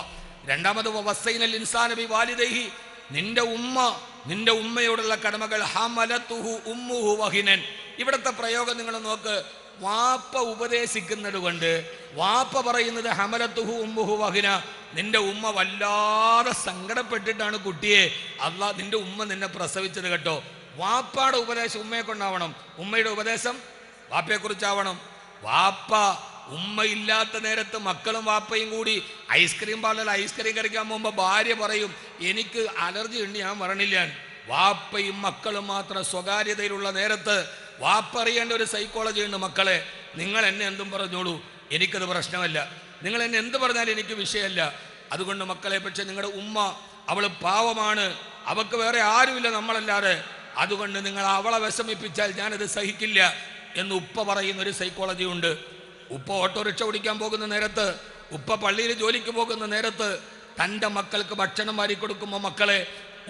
രണ്ടാമത് വസ്സൈനൽ ഇൻസാന ബി വാലിദൈഹി, നിന്റെ ഉമ്മയോടുള്ള കടമകൾ. ഹമലതുഹു ഉമ്മുഹു വഹിനൻ. ഇവിടുത്തെ പ്രയോഗം നിങ്ങൾ നോക്ക്. വാപ്പ ഉപദേശിക്കുന്നത് കൊണ്ട് വാപ്പ പറയുന്നത് ഹമലതുഹു ഉമ്മുഹു വഹിന. നിന്റെ ഉമ്മ വല്ലാതെ സങ്കടപ്പെട്ടിട്ടാണ് കുട്ടിയെ നിന്റെ ഉമ്മ നിന്നെ പ്രസവിച്ചത് കേട്ടോ. വാപ്പയുടെ ഉപദേശം ഉമ്മയെ കൊണ്ടാവണം, ഉമ്മയുടെ ഉപദേശം വാപ്പയെ കുറിച്ചാവണം. വാപ്പ ഉമ്മയില്ലാത്ത നേരത്ത് മക്കളും വാപ്പയും കൂടി ഐസ്ക്രീം പാർലറിൽ ഐസ്ക്രീം കഴിക്കാൻ പോകുമ്പോൾ ഭാര്യ പറയും എനിക്ക് അലർജി ഉണ്ട്, ഞാൻ പറഞ്ഞില്ല. വാപ്പയും മക്കളും മാത്രം സ്വകാര്യതയിലുള്ള നേരത്ത് വാപ്പ അറിയേണ്ട ഒരു സൈക്കോളജി ഉണ്ട്. മക്കളെ, നിങ്ങൾ എന്നെ എന്തും പറഞ്ഞോളൂ, എനിക്കത് പ്രശ്നമല്ല. നിങ്ങൾ എന്നെ എന്ത് പറഞ്ഞാലും എനിക്ക് വിഷയമല്ല. അതുകൊണ്ട് മക്കളെ, പക്ഷെ നിങ്ങളുടെ ഉമ്മ അവൾ പാവമാണ്, അവൾക്ക് വേറെ ആരുമില്ല നമ്മളല്ലാതെ. അതുകൊണ്ട് നിങ്ങൾ അവളെ വിഷമിപ്പിച്ചാൽ ഞാനത് സഹിക്കില്ല എന്ന് ഉപ്പ പറയുന്ന ഒരു സൈക്കോളജി ഉണ്ട്. ഉപ്പ ഓട്ടോറിക്ഷ ഓടിക്കാൻ പോകുന്ന നേരത്ത്, ഉപ്പ പള്ളിയിൽ ജോലിക്ക് പോകുന്ന നേരത്ത് തൻ്റെ മക്കൾക്ക് ഭക്ഷണം വാരി കൊടുക്കുമ്പോൾ, മക്കളെ,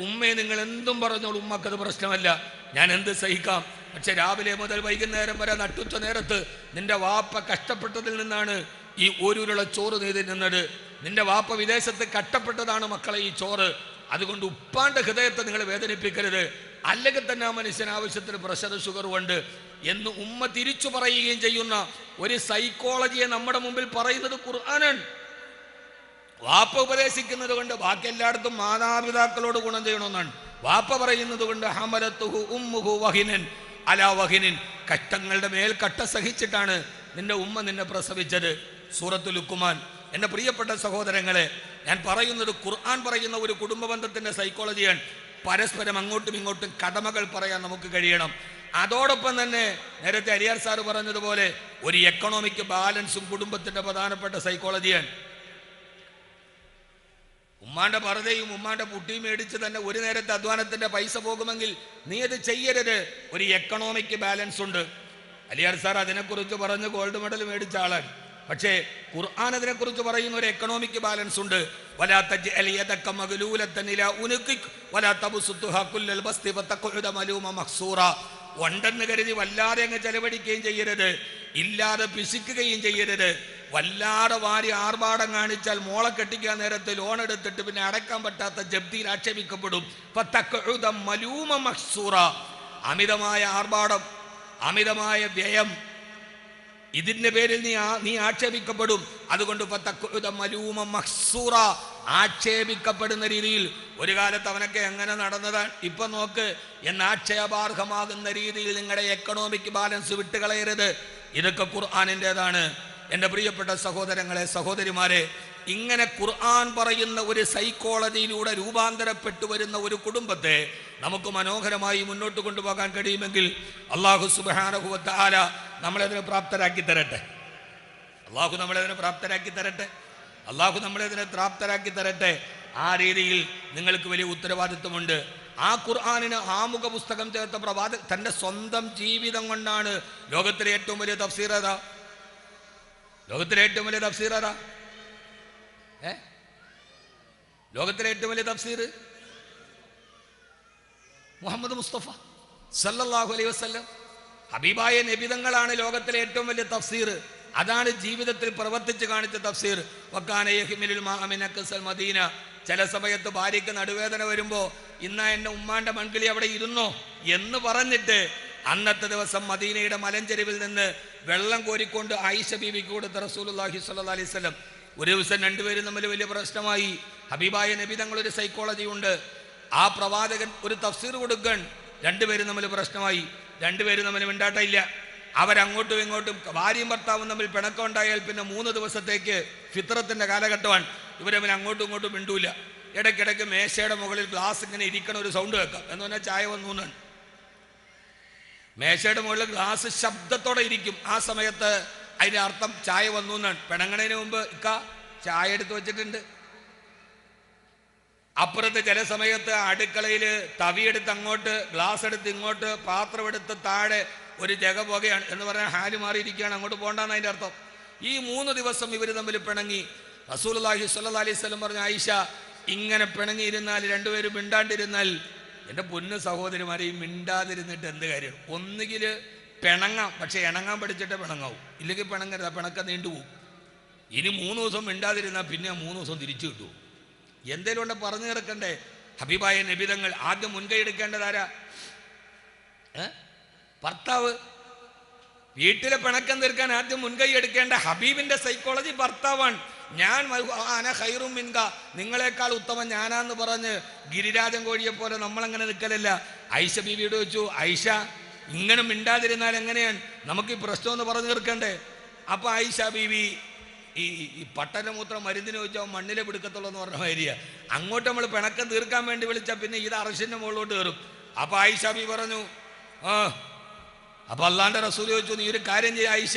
ഉമ്മയെ നിങ്ങൾ എന്തും പറഞ്ഞോളൂ, ഉമ്മക്കത് പ്രശ്നമല്ല, ഞാൻ എന്ത് സഹിക്കാം. പക്ഷെ രാവിലെ മുതൽ വൈകുന്നേരം വരെ നട്ടുച്ച നേരത്ത് നിന്റെ വാപ്പ കഷ്ടപ്പെട്ടതിൽ നിന്നാണ് ഈ ഒരുരുള ചോറ് നീതി നിന്നത്. നിന്റെ വാപ്പ വിദേശത്ത് കഷ്ടപ്പെട്ടതാണ് മക്കളെ ഈ ചോറ്. അതുകൊണ്ട് ഉപ്പാന്റെ ഹൃദയത്തെ നിങ്ങൾ വേദനിപ്പിക്കരുത്. അല്ലെങ്കിൽ തന്നെ ആ മനുഷ്യന് ആവശ്യത്തിന് പ്രഷർ ഷുഗർ ഉണ്ട് എന്ന് ഉമ്മ തിരിച്ചു പറയുകയും ചെയ്യുന്ന ഒരു സൈക്കോളജിയെ നമ്മുടെ മുമ്പിൽ പറയുന്നത് ഖുർആനാണ്. വാപ്പ ഉപദേശിക്കുന്നത് കൊണ്ട് ബാക്കി എല്ലായിടത്തും മാതാപിതാക്കളോട് ഗുണം ചെയ്യണമെന്നാണ്. വാപ്പ പറയുന്നത് കൊണ്ട് ഹമലതുഹു ഉമ്മുഹു വഹിനൻ അലാ വഹിനിൻ, കഷ്ടങ്ങളുടെ മേൽ കട്ട സഹിച്ചിട്ടാണ് നിന്റെ ഉമ്മ നിന്നെ പ്രസവിച്ചത്. സൂറത്തുൽ ലുഖ്മാൻ. എൻ്റെ പ്രിയപ്പെട്ട സഹോദരങ്ങളെ, ഞാൻ പറയുന്നത് ഖുർആൻ പറയുന്ന ഒരു കുടുംബ ബന്ധത്തിന്റെ സൈക്കോളജിയാണ്. പരസ്പരം അങ്ങോട്ടും ഇങ്ങോട്ടും കടമകൾ പറയാൻ നമുക്ക് കഴിയണം. അതോടൊപ്പം തന്നെ നേരത്തെ അരിയാർ സാറ് പറഞ്ഞതുപോലെ ഒരു എക്കണോമിക് ബാലൻസും കുടുംബത്തിന്റെ പ്രധാനപ്പെട്ട സൈക്കോളജിയാണ്. ഉമ്മാന്റെ പർദ്ദയും ഉമ്മാന്റെ പുട്ടിയും മേടിച്ച് തന്നെ ഒരു നേരത്തെ അധ്വാനത്തിന്റെ പൈസ പോകുമെങ്കിൽ നീ അത് ചെയ്യരുത്. ഒരു എക്കണോമിക് ബാലൻസ് ഉണ്ട്. അലിയാർ സാർ അതിനെക്കുറിച്ച് പറഞ്ഞ് ഗോൾഡ് മെഡൽ മേടിച്ച ആളാണ്. പക്ഷേ ഖുർആൻ അതിനെക്കുറിച്ച് പറയുന്ന ഒരു എക്കണോമിക് ബാലൻസ് ഉണ്ട്. വലാ തജ്അൽ യദക മഗ്ലൂലതൻ ഇലാ ഉനുഖിക് വലാ തബ്സുത്ഹാ കുല്ലൽ ബസ്തി ഫതഖഉദ മലൂമ മഖ്സൂറ. ഉണ്ടെന്ന് കരുതി വല്ലാതെ അങ്ങ് ചെലവഴിക്കുകയും ചെയ്യരുത്, ഇല്ലാതെ പിശിക്കുകയും ചെയ്യരുത്. വല്ലാതെ വാരി ആർഭാടം കാണിച്ചാൽ മോളെ കെട്ടിക്കാൻ നേരത്തെ ലോൺ എടുത്തിട്ട് പിന്നെ അടക്കാൻ പറ്റാത്ത ജപ്തിയിൽ ആക്ഷേപിക്കപ്പെടും. ഫതഖഉദ മലൂമ മഖ്സൂറ. അമിതമായ ആർഭാടം, അമിതമായ വ്യയം, ഇതിന്റെ പേരിൽ നീ ആക്ഷേപിക്കപ്പെടും. അതുകൊണ്ട് ഫതഖഉദ മലൂമ മഖ്സൂറ, ആക്ഷേപിക്കപ്പെടുന്ന രീതിയിൽ. ഒരു കാലത്ത് അവനൊക്കെ എങ്ങനെ നടന്നതാണ്, ഇപ്പൊ നോക്ക് എന്ന് ആക്ഷേപാർഹമാകുന്ന രീതിയിൽ നിങ്ങളുടെ എക്കണോമിക് ബാലൻസ് വിട്ടുകളയരുത്. ഇതൊക്കെ ഖുർആനിൻ്റെതാണ്. എൻ്റെ പ്രിയപ്പെട്ട സഹോദരങ്ങളെ, സഹോദരിമാരെ, ഇങ്ങനെ ഖുർആൻ പറയുന്ന ഒരു സൈക്കോളജിയിലൂടെ രൂപാന്തരപ്പെട്ടു വരുന്ന ഒരു കുടുംബത്തെ നമുക്ക് മനോഹരമായി മുന്നോട്ട് കൊണ്ടുപോകാൻ കഴിയുമെങ്കിൽ അല്ലാഹു സുബ്ഹാനഹു വ തആല നമ്മളതിനെ പ്രാപ്തരാക്കി തരട്ടെ. അല്ലാഹു നമ്മളതിനെ പ്രാപ്തരാക്കി തരട്ടെ. അല്ലാഹു നമ്മളതിനെ പ്രാപ്തരാക്കി തരട്ടെ. ആ രീതിയിൽ നിങ്ങൾക്ക് വലിയ ഉത്തരവാദിത്വമുണ്ട്. ആ ഖുർആനിന് ആമുഖ പുസ്തകം ചേർത്ത തൻ്റെ സ്വന്തം ജീവിതം കൊണ്ടാണ് ലോകത്തിലെ ഏറ്റവും വലിയ തഫ്സീർ ഏതാ? ലോകത്തിലെ ഏറ്റവും വലിയ തഫ്സീർ ഏതാ? ലോകത്തിലെ ഏറ്റവും വലിയ തഫ്സീർ മുഹമ്മദ് മുസ്തഫ സല്ലല്ലാഹു അലൈഹി വസല്ലം ഹബീബായ നബിതങ്ങളാണ് ലോകത്തിലെ ഏറ്റവും വലിയ തഫ്സീർ. അതാണ് ജീവിതത്തിൽ പ്രവർത്തിച്ച് കാണിച്ച തഫ്സീർ. വക്കാന യഹ്മിലുൽ മാഅ മിൻ അക്സൽ മദീന. ചില സമയത്ത് ഭാര്യയ്ക്ക് നടുവേദന വരുമ്പോൾ ഇന്ന എൻ്റെ ഉമ്മാന്റെ മൺകിളി അവിടെ ഇരുന്നോ എന്ന് പറഞ്ഞിട്ട് അന്നത്തെ ദിവസം മദീനയുടെ മലഞ്ചെരുവിൽ നിന്ന് വെള്ളം കോരിക്കൊണ്ട് ആയിഷ ബീവിക്ക് കൊടുത്ത റസൂലുള്ളാഹി സ്വല്ലല്ലാഹി അലൈഹി വസല്ലം. ഒരു ദിവസം രണ്ടുപേരും തമ്മിൽ വലിയ പ്രശ്നമായി. ഹബീബായ നബി തങ്ങളൊരു സൈക്കോളജി ഉണ്ട്. ആ പ്രവാചകൻ ഒരു തഫ്സീർ കൊടുക്കാൻ രണ്ടുപേരും തമ്മിൽ പ്രശ്നമായി. രണ്ടുപേരും തമ്മിൽ മിണ്ടാട്ടമില്ല. അവരങ്ങോട്ടും ഇങ്ങോട്ടും ഭാര്യയും ഭർത്താവും തമ്മിൽ പിണക്കം ഉണ്ടായാൽ പിന്നെ 3 ദിവസത്തേക്ക് ഫിത്രത്തിന്റെ കാലഘട്ടമാണ്. ഇവരെ തമ്മിൽ അങ്ങോട്ടും ഇങ്ങോട്ടും മിണ്ടൂല. ഇടയ്ക്കിടയ്ക്ക് മേശയുടെ മുകളിൽ ഗ്ലാസ് ഇങ്ങനെ ഇരിക്കണ ഒരു സൗണ്ട് കേൾക്കാം. എന്ന് പറഞ്ഞാൽ ചായ വന്നു എന്നാണ്. മേശയുടെ മുകളിൽ ഗ്ലാസ് ശബ്ദത്തോടെ ഇരിക്കും. ആ സമയത്ത് അതിൻ്റെ അർത്ഥം ചായ വന്നു എന്നാണ്. പിണങ്ങണതിന് മുമ്പ് ചായ എടുത്ത് വെച്ചിട്ടുണ്ട്. അപ്പുറത്ത് ചില സമയത്ത് അടുക്കളയിൽ തവിയെടുത്ത് അങ്ങോട്ട്, ഗ്ലാസ് എടുത്ത് ഇങ്ങോട്ട്, പാത്രം എടുത്ത് താഴെ ഒരു ജഗ പുകയാണ് എന്ന് പറഞ്ഞാൽ ഹാല് മാറിയിരിക്കുകയാണ്, അങ്ങോട്ട് പോകണ്ടെന്ന് അതിൻ്റെ അർത്ഥം. ഈ 3 ദിവസം ഇവർ തമ്മിൽ പിണങ്ങി. റസൂലുള്ളാഹി സ്വല്ലല്ലാഹി അലൈഹി വസല്ലം പറഞ്ഞു, ആയിഷ ഇങ്ങനെ പിണങ്ങിയിരുന്നാൽ, രണ്ടുപേരും മിണ്ടാണ്ടിരുന്നാൽ, എൻ്റെ പൊന്നു സഹോദരിമാരെയും മിണ്ടാതിരുന്നിട്ട് എന്ത് കാര്യം? ഒന്നുകിൽ പിണങ്ങാം, പക്ഷെ ഇണങ്ങാൻ പഠിച്ചിട്ടേ പിണങ്ങാവും. ഇല്ലെങ്കിൽ പിണങ്ങരുത്, പിണക്കം നീണ്ടുപോകും. ഇനി 3 ദിവസം മിണ്ടാതിരുന്നാൽ പിന്നെ 3 ദിവസം തിരിച്ചു കിട്ടും. എന്തേലും കൊണ്ട് പറഞ്ഞു തീർക്കണ്ടേ? ഹബീബായ നബിതങ്ങൾ ആദ്യം മുൻകൈ എടുക്കേണ്ടതാരാ? ഭർത്താവ്. വീട്ടിലെ പിണക്കം തീർക്കാൻ ആദ്യം മുൻകൈ എടുക്കേണ്ട ഹബീബിന്റെ സൈക്കോളജി ഭർത്താവാണ്. ഞാൻ അന ഖൈറും മിൻക, നിങ്ങളെക്കാൾ ഉത്തമൻ ഞാനാന്ന് പറഞ്ഞ് ഗിരിരാജൻ കോഴിയെ പോലെ നമ്മളങ്ങനെ നിൽക്കലല്ല. ആയിഷ ബീവിയോട് ചോദിച്ചു, ആയിഷ ഇങ്ങനെ മിണ്ടാതിരുന്നാൽ എങ്ങനെയാണ്? നമുക്ക് ഈ പ്രശ്നം ഒന്ന് പറഞ്ഞു തീർക്കണ്ടേ? അപ്പൊ ആയിഷ ബീവി ഈ പട്ടനമൂത്രം മരുന്നിന് ചോദിച്ചാൽ മണ്ണിലെ പിടുക്കത്തുള്ളൂ എന്ന് പറഞ്ഞ മാതിരിയാ. അങ്ങോട്ട് നമ്മൾ പിണക്കം തീർക്കാൻ വേണ്ടി വിളിച്ചാൽ പിന്നെ ഇത് അർശിന്റെ മുകളിലോട്ട് കയറും. അപ്പൊ ആയിഷ ബീവി പറഞ്ഞു, അപ്പൊ അള്ളാന്റെ റസൂൽ ചോദിച്ചു, നീ ഒരു കാര്യം ചെയ്യ ആയിഷ,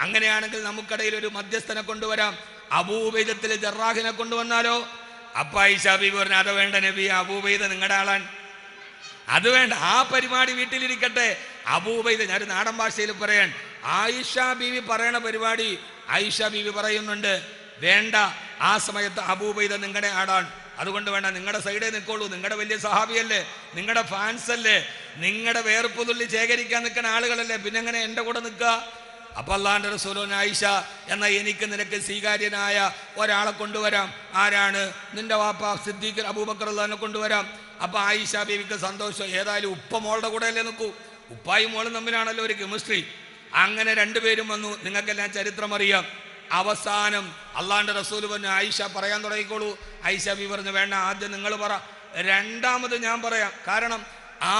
അങ്ങനെയാണെങ്കിൽ നമുക്കിടയിൽ ഒരു മധ്യസ്ഥനെ കൊണ്ടുവരാം, അബൂ ഉബൈദത്തിൽ ജറാഹിനെ കൊണ്ടുവന്നാലോ? അപ്പൊ ആയിഷ ബീവി പറഞ്ഞു, അത് വേണ്ട നബി, അബൂ ഉബൈദ നിങ്ങളുടെ ആളാണ്, അത് വേണ്ട, ആ പരിപാടി വീട്ടിലിരിക്കട്ടെ. അബൂ ഉബൈദ, ഞാൻ നാടൻ ഭാഷയിൽ പറയാൻ, ആയിഷ ബീവി പറയണ പരിപാടി ആയിഷ ബീവി പറയുന്നുണ്ട്, വേണ്ട, ആ സമയത്ത് അബൂ ഉബൈദ നിങ്ങളുടെ ആളാണ്, അതുകൊണ്ട് വേണ്ട, നിങ്ങളുടെ സൈഡേ നിൽക്കുള്ളൂ, നിങ്ങളുടെ വലിയ സഹാബിയല്ലേ, നിങ്ങളുടെ ഫാൻസ് അല്ലേ, നിങ്ങളുടെ വേർപ്പ് തുള്ളി ശേഖരിക്കാൻ നിൽക്കുന്ന ആളുകളല്ലേ, പിന്നെ എങ്ങനെ എൻ്റെ കൂടെ നിൽക്കുക? അപ്പൊ അല്ലാഹുവിന്റെ റസൂലുള്ളാഹി, ആയിഷ എന്നാ എനിക്ക് നിനക്ക് സ്വീകാര്യനായ ഒരാളെ കൊണ്ടുവരാം. ആരാണ്? നിന്റെ വാപ്പ സിദ്ദീഖ് അബൂബക്കർ റളിയല്ലാഹു കൊണ്ടുവരാം. അപ്പൊ ആയിഷ ബീവിക്ക് സന്തോഷം. ഏതായാലും ഉപ്പ മോളുടെ കൂടെ അല്ലേ നിൽക്കൂ, ഉപ്പായും മോളും തമ്മിലാണല്ലോ ഒരു കെമിസ്ട്രി. അങ്ങനെ രണ്ടുപേരും വന്നു. നിങ്ങൾക്കെല്ലാം ചരിത്രം അറിയാം. അവസാനം അള്ളാഹുവിന്റെ റസൂൽ പറഞ്ഞു, ആയിഷ പറയാൻ തുടങ്ങിക്കോളൂ. ആയിഷ ബീവി പറഞ്ഞു, വേണ്ട, ആദ്യം നിങ്ങൾ പറ, രണ്ടാമത് ഞാൻ പറയാം. കാരണം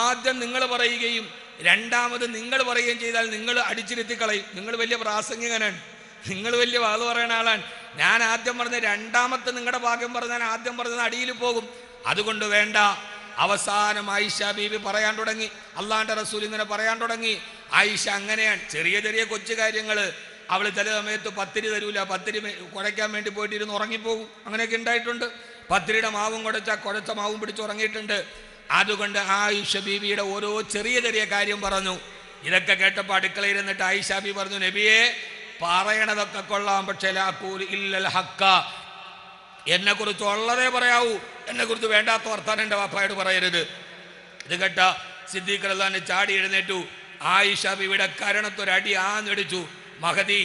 ആദ്യം നിങ്ങൾ പറയുകയും രണ്ടാമത് നിങ്ങൾ പറയുകയും ചെയ്താൽ നിങ്ങൾ അടിച്ചിരുത്തി കളയും. നിങ്ങൾ വലിയ പ്രാസംഗികനാണ്, നിങ്ങൾ വലിയ വാത് പറയുന്ന ആളാണ്. ഞാൻ ആദ്യം പറഞ്ഞ രണ്ടാമത്തെ നിങ്ങളുടെ ഭാഗ്യം പറഞ്ഞാൽ ആദ്യം പറഞ്ഞത് അടിയിൽ പോകും. അതുകൊണ്ട് വേണ്ട. അവസാനം ആയിഷ ബീവി പറയാൻ തുടങ്ങി. അള്ളാഹുവിന്റെ റസൂൽ ഇങ്ങനെ പറയാൻ തുടങ്ങി. ആയിഷ അങ്ങനെയാണ്, ചെറിയ ചെറിയ കൊച്ചു കാര്യങ്ങൾ. അവൾ ചില സമയത്ത് പത്തിരി തരൂല, പത്തിരി കുഴയ്ക്കാൻ വേണ്ടി പോയിട്ടിരുന്ന് ഉറങ്ങിപ്പോകും. അങ്ങനെയൊക്കെ ഉണ്ടായിട്ടുണ്ട്. പത്തിരിയുടെ മാവും കുഴച്ച മാവും പിടിച്ച് ഉറങ്ങിയിട്ടുണ്ട്. അതുകൊണ്ട് ആയിഷ ബീവിയുടെ ഓരോ ചെറിയ ചെറിയ കാര്യം പറഞ്ഞു. ഇതൊക്കെ കേട്ടപ്പോൾ അടുക്കളയിൽ ഇരുന്നിട്ട് ആയിഷ ബീവി പറഞ്ഞു, നബിയെ പറയണതൊക്കെ കൊള്ളാം, പക്ഷേ ലാഖൂലു ഇല്ലൽ ഹഖ, എന്നെ കുറിച്ച് ഉള്ളതേ പറയാവൂ, എന്നെ കുറിച്ച് വേണ്ടാത്ത വർത്താനം എൻ്റെ വാപ്പായോട് പറയരുത്. ഇത് കേട്ട സിദ്ദീഖ് റളിയല്ലാഹു അൻഹു ചാടി എഴുന്നേറ്റു. ആയിഷ ബീവിയുടെ കരണത്തൊരടി ആഞ്ഞടിച്ചു. മഹദി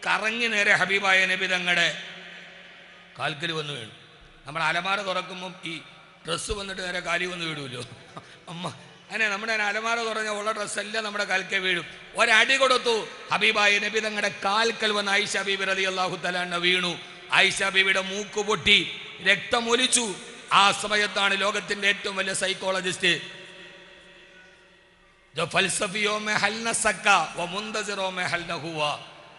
കറങ്ങി നേരെ ഹബീബായ നബി തങ്ങളുടെ കാൽക്കൽ വന്ന് വീണു. നമ്മൾ അലമാര തുറക്കുമ്പം ഈ ഡ്രസ്സ് വന്നിട്ട് നേരെ കാലി വന്ന് വീഴുമല്ലോ അമ്മ, അങ്ങനെ നമ്മുടെ അലമാര തുറഞ്ഞ ഉള്ള ഡ്രസ്സെല്ലാം നമ്മുടെ കാൽക്കൽ വീഴും. ഒരടി കൊടുത്തു. ഹബീബായ നബി തങ്ങളുടെ കാൽക്കൽ വന്ന് ആയിഷ ബീബി റളിയല്ലാഹു തആല അൻഹ വീണു. ആയിഷ ബീവിയുടെ മൂക്ക് പൊട്ടി, രക്തമൊലിച്ചു. ആ സമയത്താണ് ലോകത്തിന്റെ ഏറ്റവും വലിയ സൈക്കോളജിസ്റ്റ്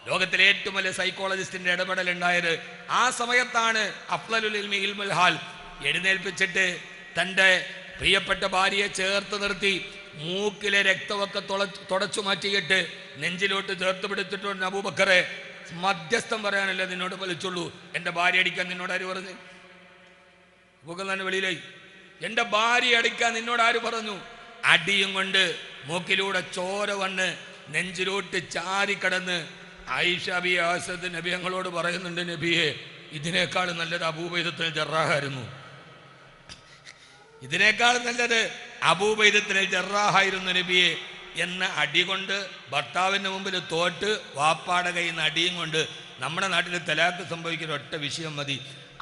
ലോകത്തിലെ ഏറ്റവും വലിയ സൈക്കോളജിസ്റ്റിന്റെ ഇടപെടൽ ഉണ്ടായത്. ആ സമയത്താണ് അഫ്ളലുൽ ഇൽമി ഇൽമുൽ ഹാൽ എഴുന്നേൽപ്പിച്ചിട്ട് തൻ്റെ പ്രിയപ്പെട്ട ഭാര്യയെ ചേർത്ത് നിർത്തി മൂക്കിലെ രക്തമൊക്കെ തുടച്ചു മാറ്റിയിട്ട് നെഞ്ചിലോട്ട് ചേർത്ത് പിടിച്ചിട്ടുണ്ട്. അബൂബക്കറെ, മധ്യസ്ഥം പറയാനല്ലേ നിന്നോട് വിളിച്ചുള്ളൂ, എൻ്റെ ഭാര്യ അടിക്കാൻ നിന്നോട് ആര് പറഞ്ഞു? അബൂബക്കർ തന്നെ വെളിയിലായി. എൻ്റെ ഭാര്യ അടിക്കാൻ നിന്നോട് ആര് പറഞ്ഞു? അടിയും കൊണ്ട് മൂക്കിലൂടെ ചോര വന്ന് നെഞ്ചിലോട്ട് ചാരിക്കടന്ന് ആയിഷ ബി ആസദ് നബി ഞങ്ങളോട് പറയുന്നുണ്ട്, നബിയെ ഇതിനേക്കാൾ നല്ലത് അബൂബൈദത്തുൽ ജറാഹായിരുന്നു, ഇതിനേക്കാൾ നല്ലത് അബൂബൈദത്തുൽ ജറാഹായിരുന്നു നബിയെ എന്ന അടി കൊണ്ട് ഭർത്താവിൻ്റെ മുമ്പിൽ തോറ്റ് വാപ്പാടെ കയ്യിൽ നിന്ന് അടിയും കൊണ്ട് നമ്മുടെ നാട്ടിൽ തലാക്ക് സംഭവിക്കുന്ന ഒറ്റ വിഷയം മതി.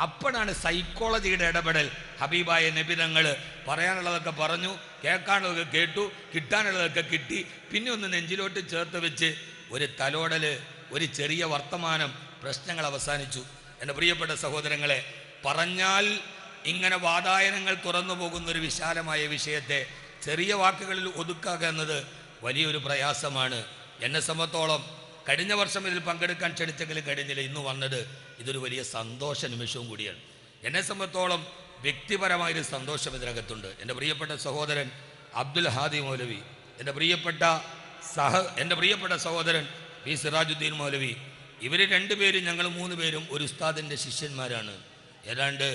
അപ്പോഴാണ് സൈക്കോളജിയുടെ ഇടപെടൽ. ഹബീബായ നബി തങ്ങൾ പറയാനുള്ളതൊക്കെ പറഞ്ഞു, കേൾക്കാനുള്ളതൊക്കെ കേട്ടു, കിട്ടാനുള്ളതൊക്കെ കിട്ടി. പിന്നെ ഒന്ന് നെഞ്ചിലോട്ട് ചേർത്ത് വെച്ച് ഒരു തലോടൽ, ഒരു ചെറിയ വർത്തമാനം, പ്രശ്നങ്ങൾ അവസാനിച്ചു. എൻ്റെ പ്രിയപ്പെട്ട സഹോദരങ്ങളെ, പറഞ്ഞാൽ ഇങ്ങനെ വാതായനങ്ങൾ തുറന്നു പോകുന്നൊരു വിശാലമായ വിഷയത്തെ ചെറിയ വാക്കുകളിൽ ഒതുക്കുക എന്നത് വലിയൊരു പ്രയാസമാണ്. എന്നെ സംബന്ധിച്ചോളം കഴിഞ്ഞ വർഷം ഇതിൽ പങ്കെടുക്കാൻ ക്ഷണിച്ചെങ്കിലും കഴിഞ്ഞില്ല. ഇന്ന് വന്നത് ഇതൊരു വലിയ സന്തോഷ നിമിഷവും കൂടിയാണ്. എന്നെ സംബന്ധിച്ചോളം വ്യക്തിപരമായൊരു സന്തോഷം ഇതിനകത്തുണ്ട്. എൻ്റെ പ്രിയപ്പെട്ട സഹോദരൻ അബ്ദുൽ ഹാദി മൗലവി, എൻ്റെ പ്രിയപ്പെട്ട സഹോദരൻ പി സിറാജുദ്ദീൻ മൗലവി, ഇവർ രണ്ടുപേരും ഞങ്ങൾ 3 പേരും ഒരു ഉസ്താദിൻ്റെ ശിഷ്യന്മാരാണ്. ഏതാണ്ട്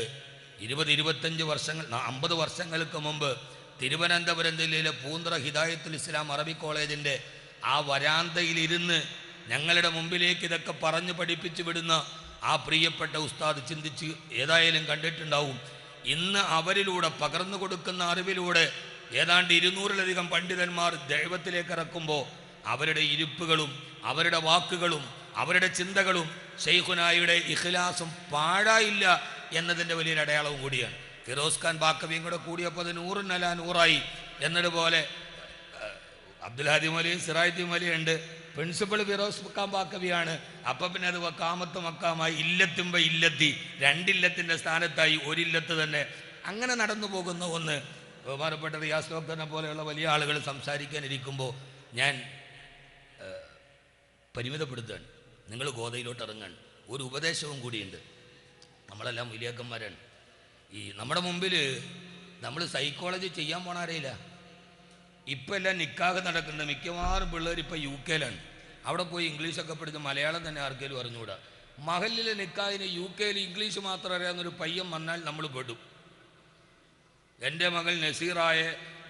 20-25 വർഷങ്ങൾ 50 വർഷങ്ങൾക്ക് മുമ്പ് തിരുവനന്തപുരം ജില്ലയിലെ പൂന്തറ ഹിദായത്തുൽ ഇസ്ലാം അറബി കോളേജിൻ്റെ ആ വരാന്തയിലിരുന്ന് ഞങ്ങളുടെ മുമ്പിലേക്ക് ഇതൊക്കെ പറഞ്ഞു പഠിപ്പിച്ചു വിടുന്ന ആ പ്രിയപ്പെട്ട ഉസ്താദ് ചിന്തിച്ച് ഏതായാലും കണ്ടിട്ടുണ്ടാവും. ഇന്ന് അവരിലൂടെ പകർന്നു കൊടുക്കുന്ന അറിവിലൂടെ ഏതാണ്ട് 200-ലധികം പണ്ഡിതന്മാർ ദൈവത്തിലേക്ക് ഇറക്കുമ്പോൾ അവരുടെ ഇരിപ്പുകളും അവരുടെ വാക്കുകളും അവരുടെ ചിന്തകളും ശൈഖുനായുടെ ഇഖ്ലാസും പാഴായില്ല എന്നതിൻ്റെ വലിയൊരു അടയാളവും കൂടിയാണ്. ഫിറോസ് ഖാൻ ബാക്കവിയും കൂടെ കൂടിയപ്പോൾ അത് 100 എന്നതുപോലെ അബ്ദുൽ ഹാദി മൗലവിയും സിറാജുദ്ദീൻ മൗലവിയും ഉണ്ട്. പ്രിൻസിപ്പൾ ഫിറോസ് ഖാൻ ബാക്കവിയാണ്. അപ്പം പിന്നെ അത് വക്കാമത്ത് മക്കാമായി, ഇല്ലത്തുമ്പോൾ ഇല്ലെത്തി, 2 ഇല്ലത്തിൻ്റെ സ്ഥാനത്തായി 1 ഇല്ലത്ത് തന്നെ. അങ്ങനെ നടന്നു പോകുന്ന ഒന്ന്. ബഹുമാനപ്പെട്ട റിയാസ് ഡോക്ടറിനെ പോലെയുള്ള വലിയ ആളുകൾ സംസാരിക്കാനിരിക്കുമ്പോൾ ഞാൻ പരിമിതപ്പെടുത്തുകയാണ്. നിങ്ങൾ ഗോതയിലോട്ട് ഇറങ്ങാൻ ഒരു ഉപദേശവും കൂടിയുണ്ട്. നമ്മളെല്ലാം വലിയക്കന്മാരാണ്. ഈ നമ്മുടെ മുമ്പിൽ നമ്മൾ സൈക്കോളജി ചെയ്യാൻ പോണാരയില്ല. ഇപ്പം എല്ലാം നിക്കാഹ് നടക്കുന്നുണ്ട്. മിക്കവാറും പിള്ളേർ ഇപ്പോൾ UK-ലാണ്. അവിടെ പോയി ഇംഗ്ലീഷൊക്കെ പഠിച്ച് മലയാളം തന്നെ ആർക്കെങ്കിലും അറിഞ്ഞുകൂടാ. മഹലിലെ നിക്കാഹിന് UK-യിൽ ഇംഗ്ലീഷ് മാത്രം അറിയാവുന്നൊരു പയ്യൻ വന്നാൽ നമ്മൾ പെടും. എൻ്റെ മകൾ നസീറായ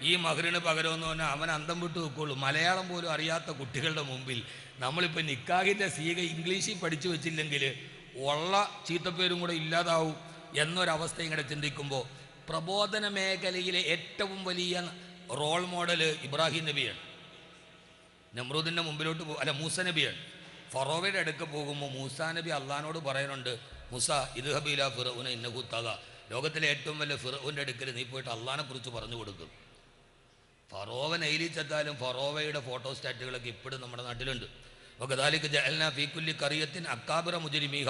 ഈ മഹറിന് പകരമെന്ന് പറഞ്ഞാൽ അവൻ അന്തം വിട്ട് വെക്കുള്ളൂ. മലയാളം പോലും അറിയാത്ത കുട്ടികളുടെ മുമ്പിൽ നമ്മളിപ്പോൾ നിക്കാഹിൻ്റെ സീക ഇംഗ്ലീഷിൽ പഠിച്ചു വെച്ചില്ലെങ്കിൽ ഉള്ള ചീത്തപ്പേരും കൂടെ ഇല്ലാതാവും എന്നൊരവസ്ഥ ഇങ്ങനെ ചിന്തിക്കുമ്പോൾ പ്രബോധന മേഖലയിലെ ഏറ്റവും വലിയ റോൾ മോഡൽ ഇബ്രാഹിം നബിയാണ്. നമ്രൂദിൻ്റെ മുമ്പിലോട്ട് മൂസ നബിയാണ്. ഫറോവയുടെ അടുക്ക് പോകുമ്പോൾ മൂസാ നബി അള്ളഹാനോട് പറയുന്നുണ്ട്, മൂസ ഇദ്ഹബ് ഇലാ ഫിർഔന ഇന്നഹു തഗ, ലോകത്തിലെ ഏറ്റവും വലിയ ഫിർഔൻ്റെ അടുക്കൽ നീ പോയിട്ട് അള്ളഹാനെ കുറിച്ച് പറഞ്ഞു കൊടുക്കും. ഫറോവൻ എയിലിച്ചെത്താലും ഫറോവയുടെ ഫോട്ടോസ്റ്റാറ്റുകളൊക്കെ ഇപ്പോഴും നമ്മുടെ നാട്ടിലുണ്ട്. വകദാലിക ജഅൽനാ ഫീ കുല്ലി ഖറിയത്തിൻ അക്കാബിറ മുജ്രിമീഹ,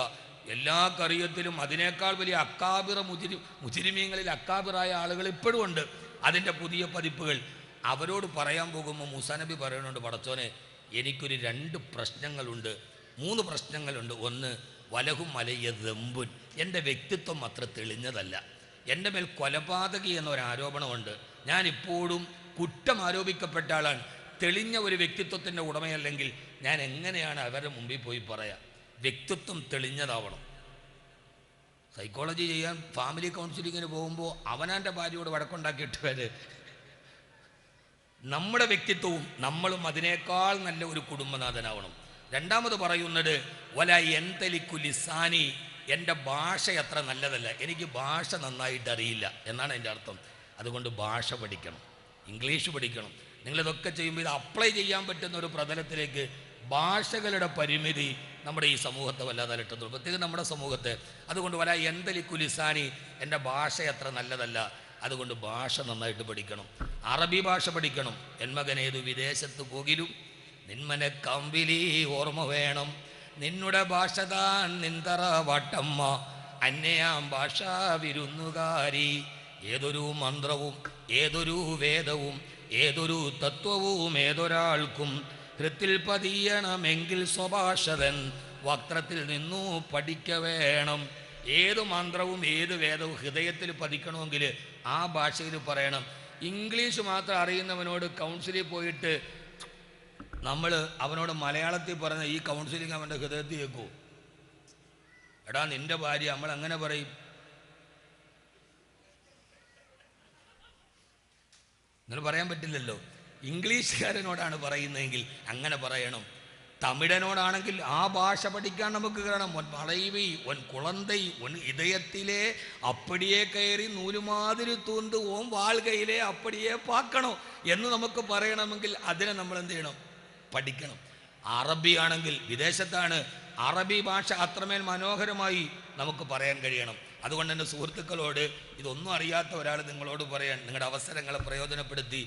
എല്ലാ കറിയത്തിലും അതിനേക്കാൾ വലിയ അക്കാബിറ മുജ്രിമീങ്ങളിൽ അക്കാബിറായ ആളുകൾ ഇപ്പോഴും ഉണ്ട്. അതിൻ്റെ പുതിയ പതിപ്പുകൾ അവരോട് പറയാൻ പോകുമ്പോൾ മൂസാ നബി പറയുന്നുണ്ട്, പടച്ചോനെ എനിക്കൊരു 2 പ്രശ്നങ്ങളുണ്ട്, 3 പ്രശ്നങ്ങളുണ്ട്. ഒന്ന്, വലഹും അലയ്യ ദമ്പുൻ, എൻ്റെ വ്യക്തിത്വം അത്ര തെളിഞ്ഞതല്ല, എൻ്റെ മേൽ കൊലപാതകി എന്നൊരാരോപണമുണ്ട്, ഞാനിപ്പോഴും കുറ്റം ആരോപിക്കപ്പെട്ട ആളാണ്. തെളിഞ്ഞ ഒരു വ്യക്തിത്വത്തിൻ്റെ ഉടമയല്ലെങ്കിൽ ഞാൻ എങ്ങനെയാണ് അവരുടെ മുമ്പിൽ പോയി പറയാം? വ്യക്തിത്വം തെളിഞ്ഞതാവണം. സൈക്കോളജി ചെയ്യാൻ ഫാമിലി കൗൺസിലിങ്ങിന് പോകുമ്പോൾ അവനാൻ്റെ ഭാര്യയോട് വഴക്കുണ്ടാക്കിയിട്ട് വരെ നമ്മുടെ വ്യക്തിത്വവും നമ്മളും അതിനേക്കാൾ നല്ല ഒരു കുടുംബനാഥനാവണം. രണ്ടാമത് പറയുന്നത് വല എന്തലിക്കു ലിസാനി, എൻ്റെ ഭാഷ അത്ര നല്ലതല്ല, എനിക്ക് ഭാഷ നന്നായിട്ട് അറിയില്ല എന്നാണ് എൻ്റെ അർത്ഥം. അതുകൊണ്ട് ഭാഷ പഠിക്കണം, ഇംഗ്ലീഷ് പഠിക്കണം. നിങ്ങളിതൊക്കെ ചെയ്യുമ്പോൾ ഇത് അപ്ലൈ ചെയ്യാൻ പറ്റുന്ന ഒരു പ്രതലത്തിലേക്ക് ഭാഷകളുടെ പരിമിതി നമ്മുടെ ഈ സമൂഹത്തെ വല്ലാതെ അലട്ടുന്നു, പ്രത്യേകം നമ്മുടെ സമൂഹത്തെ. അതുകൊണ്ട് വല എന്തലിക്കു ലിസാനി, എൻ്റെ ഭാഷ അത്ര നല്ലതല്ല, അതുകൊണ്ട് ഭാഷ നന്നായിട്ട് പഠിക്കണം, അറബി ഭാഷ പഠിക്കണം. എൻ മകനേതു വിദേശത്ത് പോകിലും നിന്മനെ കമ്പിലി ഓർമ്മ വേണം, നിന്നുടെ ഭാഷ താൻ നിന്തറ വട്ടമ്മ, അന്യാം ഭാഷ വിരുന്നുകാരി. ഏതൊരു മന്ത്രവും ഏതൊരു വേദവും ഏതൊരു തത്വവും ഏതൊരാൾക്കും ഹൃത്തിൽ പതിയണമെങ്കിൽ സ്വഭാഷതൻ വക്രത്തിൽ നിന്നു പഠിക്ക വേണം. ഏത് മന്ത്രവും ഏത് വേദവും ഹൃദയത്തിൽ പതിക്കണമെങ്കിൽ ആ ഭാഷയിൽ പറയണം. ഇംഗ്ലീഷ് മാത്രം അറിയുന്നവനോട് കൗൺസിലിൽ പോയിട്ട് നമ്മൾ അവനോട് മലയാളത്തിൽ പറഞ്ഞ ഈ കൗൺസിലിംഗ് അവൻ്റെ ഹൃദയത്തിൽ കേൾക്കൂ. എടാ നിന്റെ ഭാര്യ, നമ്മൾ അങ്ങനെ പറയും. അങ്ങനെ പറയാൻ പറ്റില്ലല്ലോ. ഇംഗ്ലീഷുകാരനോടാണ് പറയുന്നതെങ്കിൽ അങ്ങനെ പറയണം. തമിഴനോടാണെങ്കിൽ ആ ഭാഷ പഠിക്കാൻ നമുക്ക് കാണാം. ഒൻ മളൈവി ഒൻ കുളന്തൈ ഒൻ ഇതയത്തിലെ അപ്പടിയെ കയറി നൂലുമാതിരി തൂന്ത് ഓം വാൾകയിലെ അപ്പടിയെ പാക്കണോ എന്ന് നമുക്ക് പറയണമെങ്കിൽ അതിനെ നമ്മൾ എന്ത് ചെയ്യണം? പഠിക്കണം. അറബി ആണെങ്കിൽ വിദേശത്താണ്, അറബി ഭാഷ അത്രമേൽ മനോഹരമായി നമുക്ക് പറയാൻ കഴിയണം. അതുകൊണ്ട് എൻ്റെ സുഹൃത്തുക്കളോട് ഇതൊന്നും അറിയാത്ത ഒരാൾ നിങ്ങളോട് പറയാൻ, നിങ്ങളുടെ അവസരങ്ങളെ പ്രയോജനപ്പെടുത്തി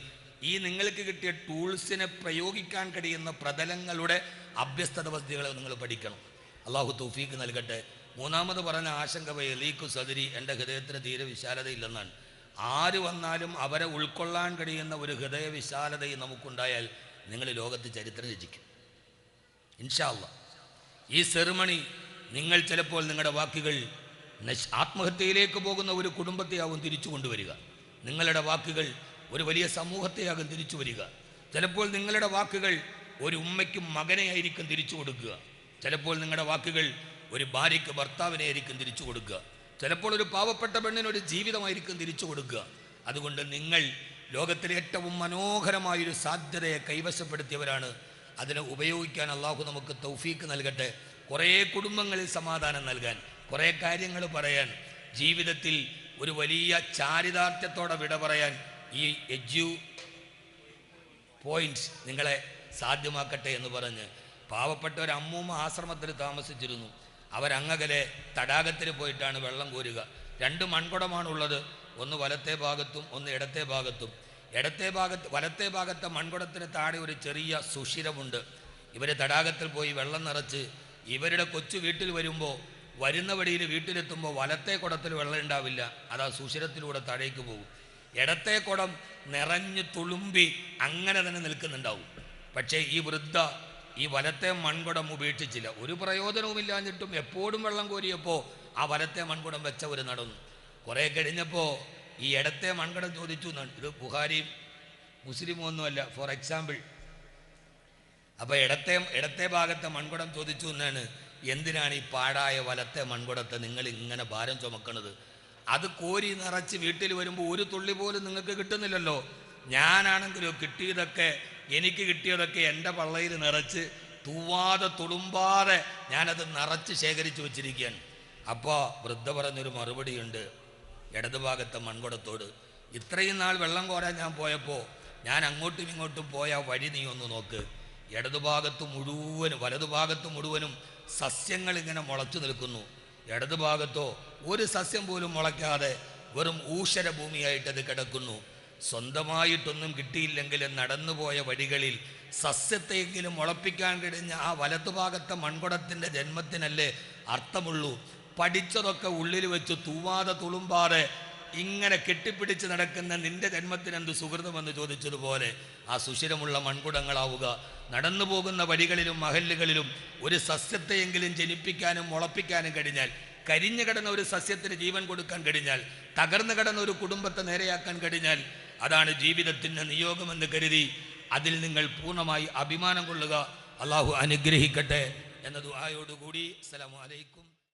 ഈ നിങ്ങൾക്ക് കിട്ടിയ ടൂൾസിനെ പ്രയോഗിക്കാൻ കഴിയുന്ന പ്രതലങ്ങളുടെ അഭ്യസ്തത പദ്ധതികളെ നിങ്ങൾ പഠിക്കണം. അള്ളാഹു തൗഫീക്ക് നൽകട്ടെ. മൂന്നാമത് പറഞ്ഞ ആശങ്ക ലീക്കു സദരി, എൻ്റെ ഹൃദയത്തിന് തീരെ വിശാലതയില്ലെന്നാണ്. ആര് വന്നാലും അവരെ ഉൾക്കൊള്ളാൻ കഴിയുന്ന ഒരു ഹൃദയ വിശാലതയും നമുക്കുണ്ടായാൽ നിങ്ങൾ ലോകത്ത് ചരിത്രം രചിക്കും ഇൻഷാ അല്ലാഹ്. ഈ സെറിമണി നിങ്ങൾ ചിലപ്പോൾ നിങ്ങളുടെ വാക്കുകൾ ആത്മഹത്യയിലേക്ക് പോകുന്ന ഒരു കുടുംബത്തെയാവും തിരിച്ചു കൊണ്ടുവരിക. നിങ്ങളുടെ വാക്കുകൾ ഒരു വലിയ സമൂഹത്തെയാകും തിരിച്ചു വരിക. ചിലപ്പോൾ നിങ്ങളുടെ വാക്കുകൾ ഒരു ഉമ്മയ്ക്കും മകനെയായിരിക്കും തിരിച്ചു കൊടുക്കുക. ചിലപ്പോൾ നിങ്ങളുടെ വാക്കുകൾ ഒരു ഭാര്യയ്ക്ക് ഭർത്താവിനെ ആയിരിക്കും തിരിച്ചു കൊടുക്കുക. ചിലപ്പോൾ ഒരു പാവപ്പെട്ട പെണ്ണിനൊരു ജീവിതമായിരിക്കും തിരിച്ചു കൊടുക്കുക. അതുകൊണ്ട് നിങ്ങൾ ലോകത്തിലെ ഏറ്റവും മനോഹരമായൊരു സാധ്യതയെ കൈവശപ്പെടുത്തിയവരാണ്. അതിനെ ഉപയോഗിക്കാൻ അള്ളാഹു നമുക്ക് തൗഫീക്ക് നൽകട്ടെ. കുറേ കുടുംബങ്ങളിൽ സമാധാനം നൽകാൻ, കുറേ കാര്യങ്ങൾ പറയാൻ, ജീവിതത്തിൽ ഒരു വലിയ ചാരിതാർത്ഥ്യത്തോടെ വിട പറയാൻ ഈ എഡ്യു പോയിന്റ്സ് നിങ്ങളെ സാധ്യമാക്കട്ടെ എന്ന് പറഞ്ഞ് പാവപ്പെട്ട ഒരു അമ്മൂമ്മ ആശ്രമത്തിൽ താമസിച്ചിരുന്നു. അവരങ്ങകലെ തടാകത്തിൽ പോയിട്ടാണ് വെള്ളം കോരുക. 2 മൺകുടമാണുള്ളത്, ഒന്ന് വലത്തെ ഭാഗത്തും ഒന്ന് ഇടത്തെ ഭാഗത്തും. വലത്തെ ഭാഗത്തെ മൺകുടത്തിന് താഴെ ഒരു ചെറിയ സുഷിരമുണ്ട്. ഇവർ തടാകത്തിൽ പോയി വെള്ളം നിറച്ച് ഇവരുടെ കൊച്ചു വീട്ടിൽ വരുമ്പോൾ, വരുന്ന വഴിയിൽ വീട്ടിലെത്തുമ്പോൾ വലത്തെ കുടത്തിൽ വെള്ളം ഉണ്ടാവില്ല, അത് ആ സുഷിരത്തിലൂടെ താഴേക്ക് പോകും. ഇടത്തെ കുടം നിറഞ്ഞ് തുളുമ്പി അങ്ങനെ തന്നെ നിൽക്കുന്നുണ്ടാവും. പക്ഷേ ഈ വൃദ്ധ ഈ വലത്തെ മൺകുടം ഉപേക്ഷിച്ചില്ല. ഒരു പ്രയോജനവുമില്ലാഞ്ഞിട്ടും എപ്പോഴും വെള്ളം കോരിയപ്പോൾ ആ വലത്തെ മൺകുടം വെച്ചവർ നടന്നു. കുറേ കഴിഞ്ഞപ്പോൾ ഈ ഇടത്തെ മൺകുടം ചോദിച്ചു എന്നാണ്. ഇത് ബുഖാരിയും മുസ്ലിമും ഒന്നുമല്ല, ഫോർ എക്സാമ്പിൾ. അപ്പോൾ ഇടത്തെ ഭാഗത്തെ മൺകുടം ചോദിച്ചു എന്നാണ്, എന്തിനാണ് ഈ പാഴായ വലത്തെ മൺകുടത്തെ നിങ്ങൾ ഇങ്ങനെ ഭാരം ചുമക്കണത്? അത് കോരി നിറച്ച് വീട്ടിൽ വരുമ്പോൾ ഒരു തുള്ളി പോലും നിങ്ങൾക്ക് കിട്ടുന്നില്ലല്ലോ. ഞാനാണെങ്കിലോ എനിക്ക് കിട്ടിയതൊക്കെ എൻ്റെ പള്ളയിൽ നിറച്ച് തൂവാതെ തുളുമ്പാതെ ഞാനത് നിറച്ച് ശേഖരിച്ചു വച്ചിരിക്കുകയാണ്. അപ്പോൾ വൃദ്ധ പറഞ്ഞൊരു മറുപടിയുണ്ട് ഇടതുഭാഗത്തെ മൺകുടത്തോട്. ഇത്രയും നാൾ വെള്ളം കോരാൻ ഞാൻ പോയപ്പോൾ ഞാൻ അങ്ങോട്ടും ഇങ്ങോട്ടും പോയ വഴി നീ ഒന്ന് നോക്ക്. വലതുഭാഗത്ത് മുഴുവനും സസ്യങ്ങൾ ഇങ്ങനെ മുളച്ചു നിൽക്കുന്നു. ഇടതുഭാഗത്തോ ഒരു സസ്യം പോലും മുളയ്ക്കാതെ വെറും ഊഷര ഭൂമിയായിട്ടത് കിടക്കുന്നു. സ്വന്തമായിട്ടൊന്നും കിട്ടിയില്ലെങ്കിലും നടന്നുപോയ വഴികളിൽ സസ്യത്തെയെങ്കിലും മുളപ്പിക്കാൻ കഴിഞ്ഞ ആ വലതുഭാഗത്തെ മൺകുടത്തിൻ്റെ ജന്മത്തിനല്ലേ അർത്ഥമുള്ളൂ. പഠിച്ചതൊക്കെ ഉള്ളിൽ വെച്ച് തൂവാതെ തുളുമ്പാതെ ഇങ്ങനെ കെട്ടിപ്പിടിച്ച് നടക്കുന്ന നിന്റെ ജന്മത്തിനെന്ത് സുഹൃതമെന്ന് ചോദിച്ചതുപോലെ ആ സുഷിരമുള്ള മൺകുടങ്ങളാവുക. നടന്നു പോകുന്ന വഴികളിലും മഹല്ലുകളിലും ഒരു സസ്യത്തെയെങ്കിലും ജനിപ്പിക്കാനും മുളപ്പിക്കാനും കഴിഞ്ഞാൽ, കരിഞ്ഞു കിടന്ന ഒരു സസ്യത്തിന് ജീവൻ കൊടുക്കാൻ കഴിഞ്ഞാൽ, തകർന്നു കിടന്ന ഒരു കുടുംബത്തെ നേരെയാക്കാൻ കഴിഞ്ഞാൽ, അതാണ് ജീവിതത്തിൻ്റെ നിയോഗമെന്ന് കരുതി അതിൽ നിങ്ങൾ പൂർണ്ണമായി അഭിമാനം കൊള്ളുക. അള്ളാഹു അനുഗ്രഹിക്കട്ടെ എന്ന ദുആയോടുകൂടി അസ്സലാമു അലൈക്കും.